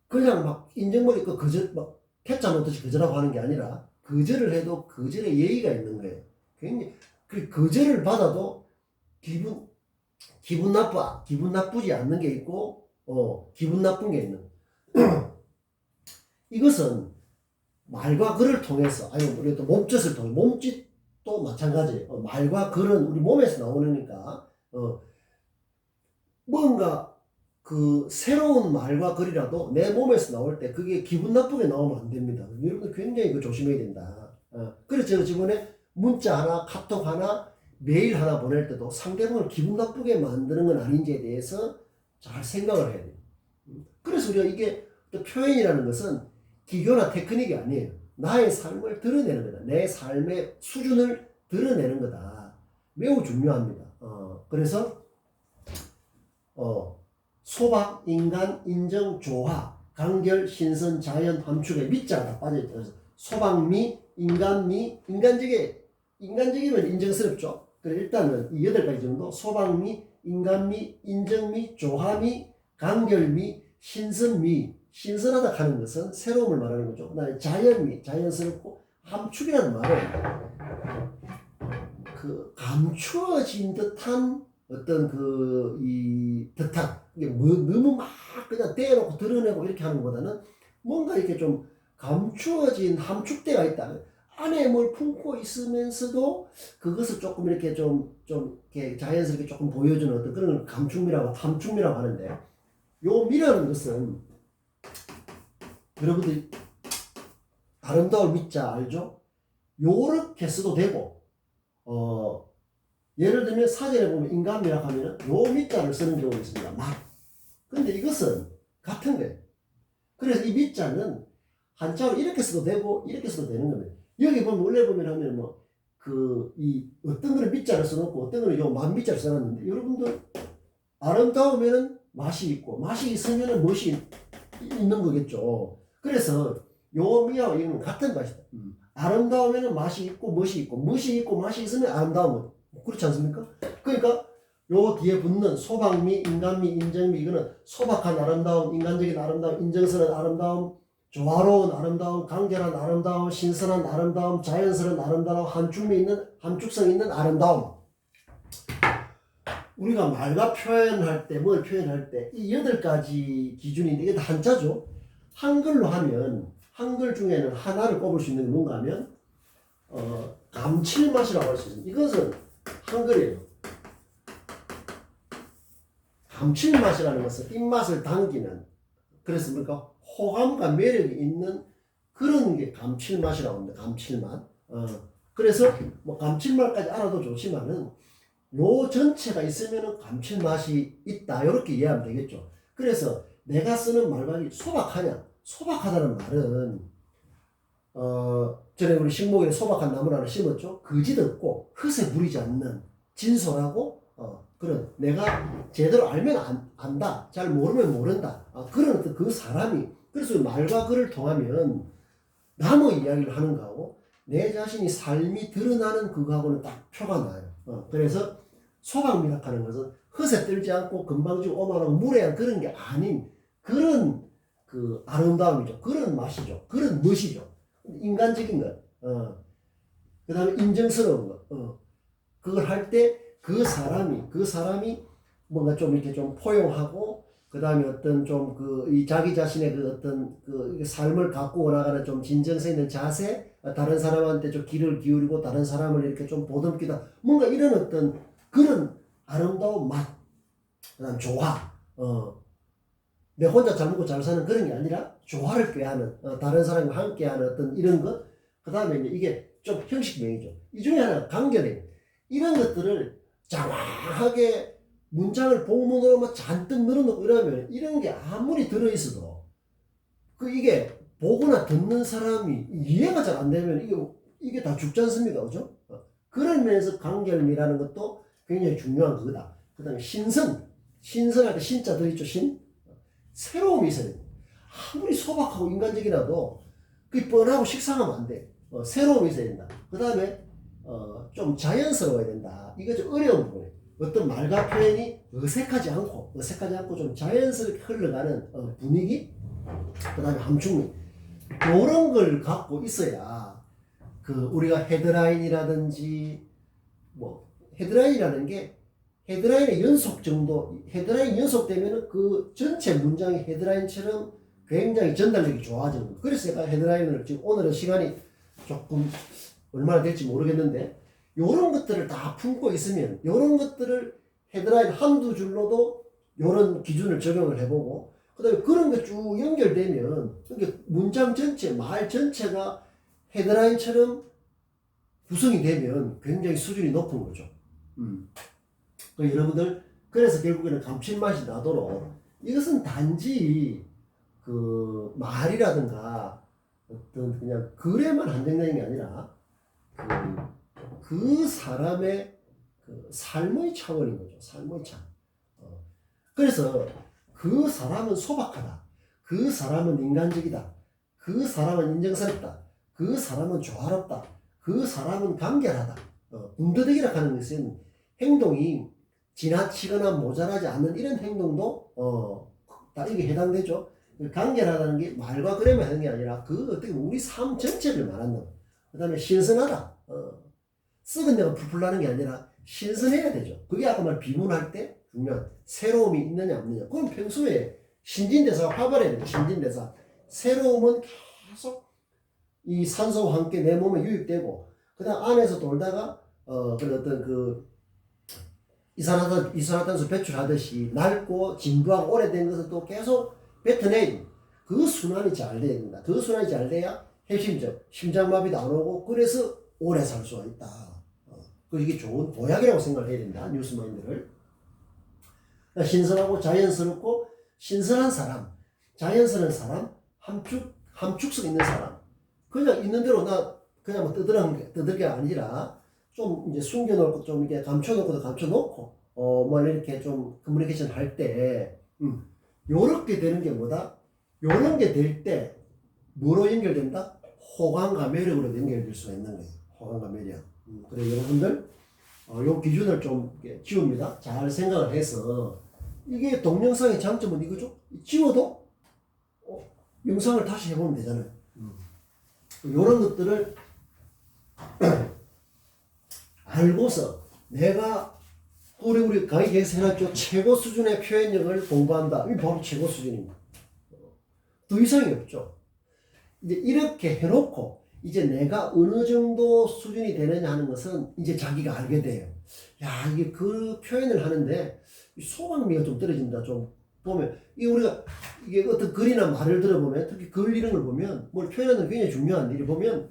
그냥 막 인정머리 거절 막 캐짜 놓듯이 거절하고 하는 게 아니라 거절을 해도 거절의 예의가 있는 거예요. 굉장히 그 거절을 받아도 기분 나쁘지 않는 게 있고 기분 나쁜 게 있는 이것은 말과 글을 통해서 아니 우리 또 몸짓을 통해 몸짓도 마찬가지예요. 말과 글은 우리 몸에서 나오니까 뭔가 그 새로운 말과 글이라도 내 몸에서 나올 때 그게 기분 나쁘게 나오면 안 됩니다. 여러분들 굉장히 그 조심해야 된다. 그래서 제가 저번에 문자 하나 카톡 하나 메일 하나 보낼 때도 상대방을 기분 나쁘게 만드는 건 아닌지에 대해서 잘 생각을 해야 돼요. 그래서 우리가 이게 또 표현이라는 것은 기교나 테크닉이 아니에요. 나의 삶을 드러내는 거다. 내 삶의 수준을 드러내는 거다. 매우 중요합니다. 그래서 소박, 인간, 인정, 조화, 간결, 신선, 자연, 함축에 미자가 빠져있다. 소박미, 인간미, 인간적이면 인정스럽죠. 그래서 일단은 이 8가지 정도 소박미, 인간미, 인정미, 조화미, 간결미, 신선미, 신선하다 하는 것은 새로움을 말하는 거죠. 그다음에 자연미, 자연스럽고 함축이라는 말은 그 감추어진 듯한 어떤 듯한 이게 너무 막 그냥 떼어놓고 드러내고 이렇게 하는 것보다는 뭔가 이렇게 좀 감추어진 함축대가 있다. 안에 뭘 품고 있으면서도 그것을 조금 이렇게 좀 이렇게 자연스럽게 조금 보여주는 어떤 그런 감축미라고 함축미라고 하는데 요 미라는 것은 여러분들 아름다울 밑자 알죠? 요렇게 써도 되고 예를 들면 사전에 보면 인감이라고 하면은 요 밑자를 쓰는 경우가 있습니다. 막. 근데 이것은 같은 거예요. 그래서 이 밑자는 한자로 이렇게 써도 되고 이렇게 써도 되는 겁니다. 여기 보면 원래 보면 하면 뭐 이 어떤 거는 밑자를 써놓고 어떤 거는 요 만 밑자를 써놨는데 여러분들 아름다우면은 맛이 있고 맛이 있으면은 멋이 있는 거겠죠. 그래서 요 미하고 이거는 같은 맛이다. 아름다우면은 맛이 있고 멋이 있고 멋이 있고 맛이 있으면 아름다운 거. 그렇지 않습니까? 그러니까 요 뒤에 붙는 소박미, 인간미, 인정미 이거는 소박한 아름다움, 인간적인 아름다움, 인정스러운 아름다움, 조화로운 아름다움, 간결한 아름다움, 신선한 아름다움, 자연스러운 아름다움, 함축성 있는 아름다움. 우리가 말과 표현할 때, 뭘 표현할 때, 이 8가지 기준인데, 이게 다 한자죠. 한글로 하면, 한글 중에는 하나를 꼽을 수 있는 게 뭔가 하면, 감칠맛이라고 할 수 있습니다. 이것은 한글이에요. 감칠맛이라는 것은 입맛을 당기는, 그래서 뭔가 호감과 매력이 있는 그런 게 감칠맛이라고 합니다. 감칠맛. 그래서 뭐 감칠맛까지 알아도 좋지만은, 요 전체가 있으면 감칠맛이 있다. 이렇게 이해하면 되겠죠. 그래서 내가 쓰는 말방이 소박하냐? 소박하다는 말은 전에 우리 식목일에 소박한 나무를 하나 심었죠. 거짓 없고 헛에 부리지 않는 진솔하고 그런 내가 제대로 알면 안다. 잘 모르면 모른다. 그런 어떤 그 사람이 그래서 말과 글을 통하면 남의 이야기를 하는 거하고 내 자신이 삶이 드러나는 그거하고는 딱 표가 나요. 그래서 소박미락하는 것은 헛에 떨지 않고 금방지고 오만하고 무례한 그런 게 아닌 그런 그 아름다움이죠. 그런 맛이죠. 그런 멋이죠. 인간적인 것. 그 다음에 인정스러운 것. 그걸 할 때 그 사람이 뭔가 좀 이렇게 좀 포용하고 그 다음에 어떤 좀 이 자기 자신의 그 어떤 그 삶을 갖고 나가는 좀 진정성 있는 자세, 다른 사람한테 좀 귀를 기울이고 다른 사람을 이렇게 좀 보듬기다. 뭔가 이런 어떤 그런 아름다운 맛, 그 다음 조화, 내 혼자 잘 먹고 잘 사는 그런 게 아니라 조화를 꾀하는, 다른 사람과 함께하는 어떤 이런 것, 그 다음에 이제 이게 좀 형식명이죠. 이 중에 하나 간결해요. 이런 것들을 장황하게 문장을 복문으로 막 잔뜩 늘어놓고 이러면 이런 게 아무리 들어있어도 이게 보거나 듣는 사람이 이해가 잘 안 되면 이게 다 죽지 않습니까? 그죠? 그런 면에서 간결미라는 것도 굉장히 중요한 그거다. 그 다음에 신선할 때 신자 들어있죠, 새로움이 있어야 됩니다. 아무리 소박하고 인간적이라도 그게 뻔하고 식상하면 안 돼. 새로움이 있어야 된다. 그 다음에 좀 자연스러워야 된다. 이거 좀 어려운 부분이에요. 어떤 말과 표현이 어색하지 않고 좀 자연스럽게 흘러가는 분위기, 그 다음에 함축미. 이런 걸 갖고 있어야 우리가 헤드라인이라든지 헤드라인이라는 게 헤드라인의 연속 정도, 헤드라인 연속되면은 그 전체 문장이 헤드라인처럼 굉장히 전달력이 좋아지는 거예요. 그래서 제가 헤드라인을 지금 오늘은 시간이 조금 얼마나 될지 모르겠는데, 요런 것들을 다 품고 있으면, 요런 것들을 헤드라인 한두 줄로도 요런 기준을 적용을 해보고, 그 다음에 그런 게 쭉 연결되면, 그러니까 문장 전체, 말 전체가 헤드라인처럼 구성이 되면 굉장히 수준이 높은 거죠. 여러분들, 그래서 결국에는 감칠맛이 나도록 이것은 단지 말이라든가 어떤 그냥 글에만 한정되는 게 아니라 그 사람의 삶의 차원인 거죠. 삶의 차. 그래서 그 사람은 소박하다. 그 사람은 인간적이다. 그 사람은 인정스럽다. 그 사람은 조화롭다. 그 사람은 간결하다. 군더더기라 하는 것은 행동이 지나치거나 모자라지 않는 이런 행동도 다 이게 해당되죠. 간결하다는 게 말과 글에만 하는 게 아니라 어떻게 우리 삶 전체를 말한다. 그 다음에 신선하다. 썩은 데가 풀풀 나는 게 아니라 신선해야 되죠. 그게 아까 말 비문할 때 중요한 새로움이 있느냐 없느냐. 그건 평소에 신진대사가 활발해야 돼요. 신진대사. 새로움은 계속 이 산소와 함께 내 몸에 유입되고 그 다음 안에서 돌다가 어떤 이산화탄소 배출하듯이 낡고 진부하고 오래된 것을 또 계속 뱉어내야 됩니다. 그 순환이 잘 돼야 된다. 그 순환이 잘 돼야 핵심적 심장마비도 안 오고 그래서 오래 살 수가 있다. 그 이게 좋은 보약이라고 생각을 해야 된다. 뉴스마인드를. 그러니까 신선하고 자연스럽고 신선한 사람, 자연스러운 사람, 함축성 있는 사람. 그냥 있는 대로 나 그냥 뭐 떠들 게 아니라 좀 이제 숨겨놓고 좀 이렇게 감춰놓고도 감춰놓고 뭐 이렇게 좀 커뮤니케이션 할 때 요렇게 되는 게 뭐다? 요런 게 될 때 뭐로 연결된다? 호감과 매력으로 연결될 수가 있는 거예요. 호감과 매력. 그래 여러분들 요 기준을 좀 지웁니다. 잘 생각을 해서 이게 동영상의 장점은 이거죠. 지워도 영상을 다시 해보면 되잖아요. 요런 것들을 알고서 내가 우리 강의 계획서 해놨죠. 최고 수준의 표현력을 공부한다. 이게 바로 최고 수준입니다. 더 이상이 없죠. 이제 이렇게 해놓고 이제 내가 어느 정도 수준이 되느냐 하는 것은 이제 자기가 알게 돼요. 야, 이게 그 표현을 하는데 소강미가 좀 떨어진다. 좀 보면 우리가 이게 어떤 글이나 말을 들어보면 특히 글 이런 걸 보면 뭘 표현하는 게 굉장히 중요한 일을 보면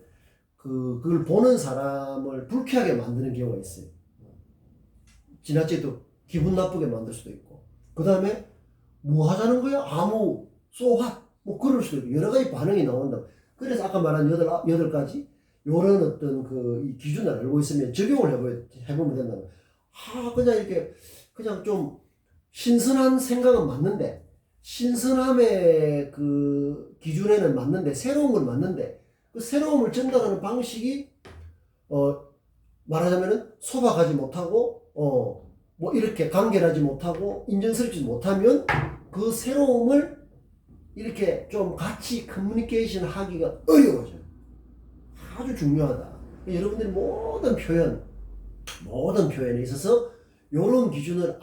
그걸 보는 사람을 불쾌하게 만드는 경우가 있어요. 지나치게 또 기분 나쁘게 만들 수도 있고 그 다음에 뭐 하자는 거야? 아무 소화 뭐 그럴 수도 있고 여러 가지 반응이 나온다. 그래서 아까 말한 8가지 요런 어떤 이 기준을 알고 있으면 적용을 해보면 된다는 거야. 그냥 이렇게 그냥 좀 신선한 생각은 맞는데 신선함의 그 기준에는 맞는데 새로운 건 맞는데 그 새로움을 전달하는 방식이 말하자면은 소박하지 못하고 뭐 이렇게 간결하지 못하고 인정스럽지 못하면 그 새로움을 이렇게 좀 같이 커뮤니케이션 하기가 어려워져요. 아주 중요하다. 여러분들이 모든 표현에 있어서 이런 기준을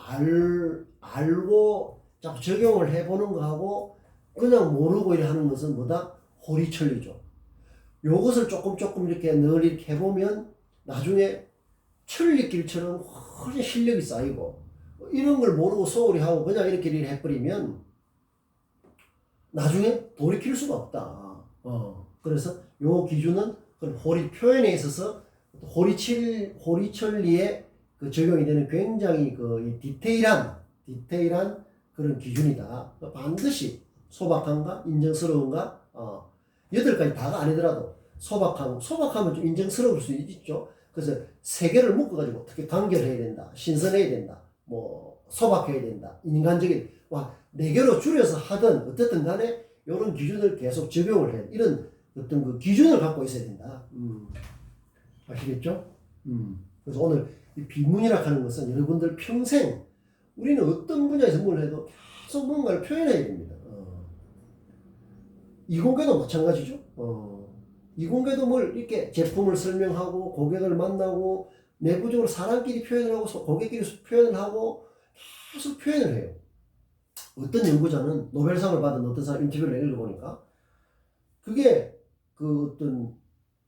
알고 자꾸 적용을 해보는 거하고 그냥 모르고 이렇게 하는 것은 뭐다? 호리철리죠. 요것을 조금 이렇게 늘 이렇게 해보면 나중에 천리길처럼 훨씬 실력이 쌓이고 이런 걸 모르고 소홀히 하고 그냥 이렇게 해버리면 나중에 돌이킬 수가 없다. 그래서 요 기준은 호리 표현에 있어서 호리철리에 그 적용이 되는 굉장히 디테일한 그런 기준이다. 반드시 소박함과 인정스러움과 8가지 다가 아니더라도 소박하면 좀 인정스러울 수 있죠. 그래서 3개를 묶어가지고 어떻게 간결해야 된다, 신선해야 된다, 뭐 소박해야 된다, 인간적인 4개로 줄여서 하든 어쨌든 간에 이런 기준을 계속 적용을 해. 이런 어떤 그 기준을 갖고 있어야 된다. 아시겠죠? 그래서 오늘 이 비문이라 하는 것은 여러분들 평생 우리는 어떤 분야에서 뭘 해도 계속 뭔가를 표현해야 됩니다. 이공계도 마찬가지죠. 이공계도 뭘 이렇게 제품을 설명하고 고객을 만나고 내부적으로 사람끼리 표현을 하고 고객끼리 표현을 하고 계속 표현을 해요. 어떤 연구자는 노벨상을 받은 어떤 사람 인터뷰를 읽어보니까 그게 그 어떤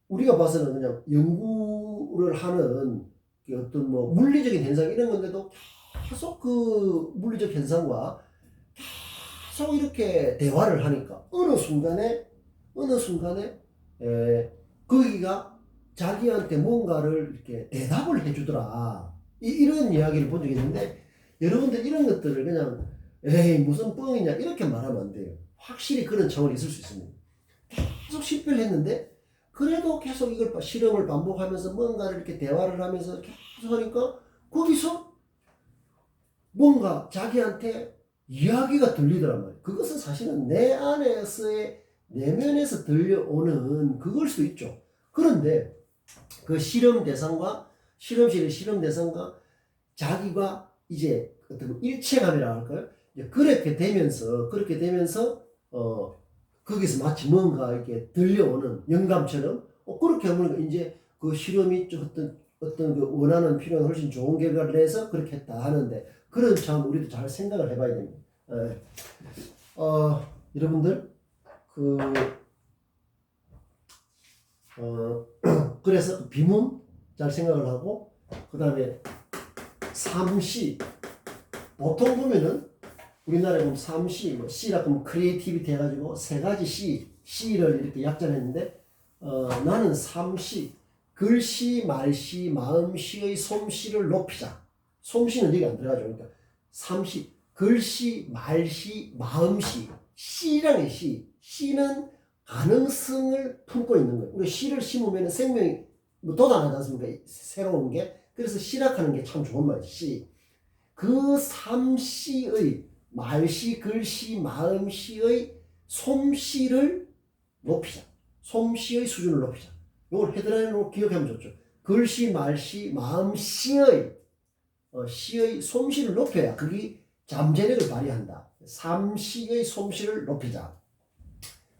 우리가 봐서는 그냥 연구를 하는 어떤 뭐 물리적인 현상 이런 건데도 계속 그 물리적 현상과 계속 이렇게 대화를 하니까 어느 순간에 거기가 자기한테 뭔가를 이렇게 대답을 해주더라. 이런 이야기를 본 적이 있는데 여러분들 이런 것들을 그냥 에이 무슨 뻥이냐 이렇게 말하면 안 돼요. 확실히 그런 차원이 있을 수 있습니다. 계속 실패를 했는데 그래도 계속 이걸 실험을 반복하면서 뭔가를 이렇게 대화를 하면서 계속 하니까 거기서 뭔가 자기한테 이야기가 들리더란 말이에요. 그것은 사실은 내 안에서의 내면에서 들려오는 그걸 수도 있죠. 그런데 그 실험 대상과 실험실의 실험 대상과 자기가 이제 어떤 일체감이라고 할까요? 그렇게 되면서 거기서 마치 뭔가 이렇게 들려오는 영감처럼 그렇게 하면 이제 그 실험이 어떤 그 원하는 필요한 훨씬 좋은 결과를 내서 그렇게 했다 하는데 그런 점 우리도 잘 생각을 해봐야 됩니다. 여러분들 그래서 비문 잘 생각을 하고 그 다음에 삼시 보통 보면은 우리나라에 보면 3C, 뭐 C라고 하면 크리에이티비티 해가지고 세 가지 C를 이렇게 약자를 했는데, 나는 3C, 글씨, 말씨, 마음씨의 솜씨를 높이자. 솜씨는 여기 안 들어가죠. 그러니까 3C, 글씨, 말씨, 마음씨. C라는 C는 가능성을 품고 있는 거예요. 우리 C를 심으면 생명이 뭐 돋아나지 않습니까? 새로운 게. 그래서 시작하는 게 참 좋은 말이에요. C. 그 3C의 말씨, 글씨, 마음씨의 솜씨를 높이자. 솜씨의 수준을 높이자. 이걸 헤드라인으로 기억하면 좋죠. 글씨, 말씨, 마음씨의 씨의 솜씨를 높여야 그게 잠재력을 발휘한다. 3C의 솜씨를 높이자.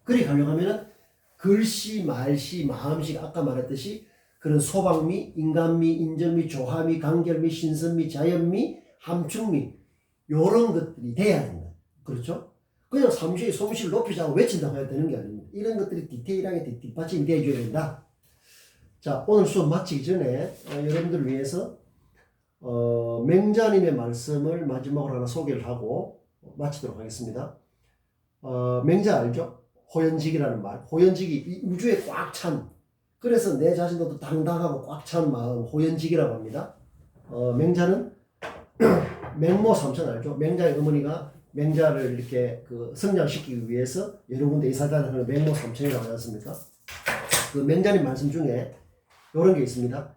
그리 가려고 하면은 글씨, 말씨, 마음씨, 아까 말했듯이 그런 소방미, 인간미, 인정미, 조화미, 간결미, 신선미, 자연미, 함축미 요런 것들이 돼야 된다. 그렇죠? 그냥 3C의 솜씨를 높이자고 외친다고 해야 되는 게 아닙니다. 이런 것들이 디테일하게 뒷받침이 되어줘야 된다. 자, 오늘 수업 마치기 전에 여러분들을 위해서 맹자님의 말씀을 마지막으로 하나 소개를 하고 마치도록 하겠습니다. 맹자 알죠? 호연직이라는 말. 호연직이 이 우주에 꽉 찬, 그래서 내 자신도 당당하고 꽉 찬 마음, 호연직이라고 합니다. 맹자는 맹모 삼천 알죠? 맹자의 어머니가 맹자를 이렇게 성장시키기 위해서 여러 군데 이사다니는 맹모 삼천이라고 하지 않습니까? 그 맹자님 말씀 중에 이런 게 있습니다.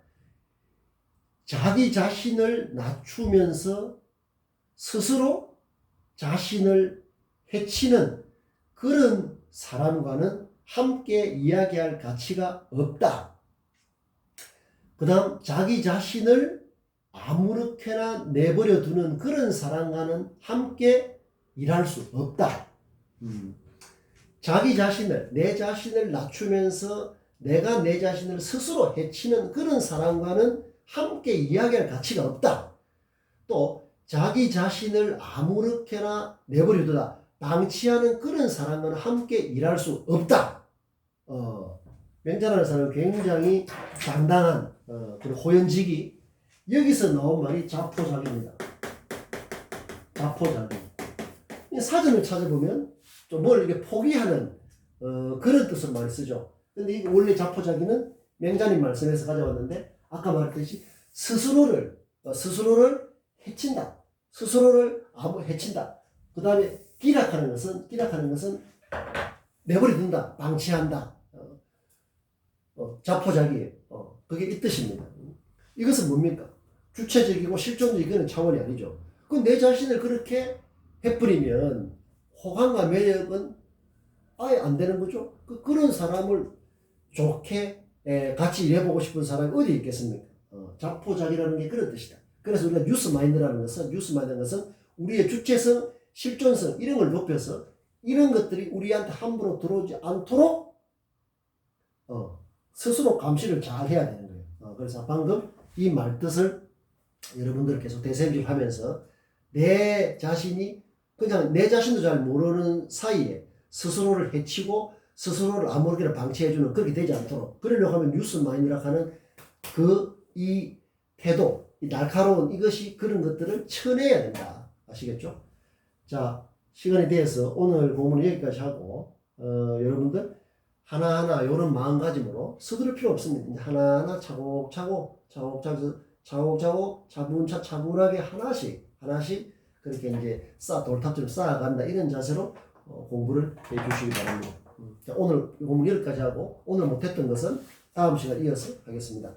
자기 자신을 낮추면서 스스로 자신을 해치는 그런 사람과는 함께 이야기할 가치가 없다. 그 다음 자기 자신을 아무렇게나 내버려 두는 그런 사람과는 함께 일할 수 없다. 자기 자신을, 내 자신을 낮추면서 내가 내 자신을 스스로 해치는 그런 사람과는 함께 이야기할 가치가 없다. 또 자기 자신을 아무렇게나 내버려 두다, 방치하는 그런 사람과는 함께 일할 수 없다. 맹자라는 사람은 굉장히 당당한 그런 호연직이, 여기서 나온 말이 자포자기입니다. 자포자기. 사전을 찾아보면 좀 뭘 이렇게 포기하는 그런 뜻으로 많이 쓰죠. 근데 이게 원래 자포자기는 맹자님 말씀에서 가져왔는데, 아까 말했듯이 스스로를 해친다. 스스로를 해친다. 그 다음에 기락하는 것은 내버려 둔다, 방치한다. 자포자기예요. 그게 이 뜻입니다. 이것은 뭡니까? 주체적이고 실존적인 차원이 아니죠. 그 내 자신을 그렇게 해버리면 호감과 매력은 아예 안 되는 거죠. 그런 사람을 좋게 같이 일해보고 싶은 사람이 어디 있겠습니까? 자포자기라는 게 그런 뜻이다. 그래서 우리가 뉴스마인드라는 것은 우리의 주체성, 실존성 이런 걸 높여서 이런 것들이 우리한테 함부로 들어오지 않도록 스스로 감시를 잘 해야 되는 거예요. 그래서 방금 이 말뜻을 여러분들 계속 되새김질하면서 내 자신이 그냥 내 자신도 잘 모르는 사이에 스스로를 해치고 스스로를 아무렇게나 방치해주는, 그렇게 되지 않도록 그러려고 하면 뉴스마인드라고 하는 이 태도, 이 날카로운 이것이 그런 것들을 쳐내야 된다. 아시겠죠? 자, 시간이 돼서 오늘 본문은 여기까지 하고 여러분들 하나하나 이런 마음가짐으로 서두를 필요 없습니다. 이제 하나하나 차곡차곡 차분하게 하나씩 그렇게 이제 돌탑처럼 쌓아간다, 이런 자세로 공부를 해주시기 바랍니다. 자, 오늘 본문 여기까지 하고 오늘 못했던 것은 다음 시간에 이어서 하겠습니다.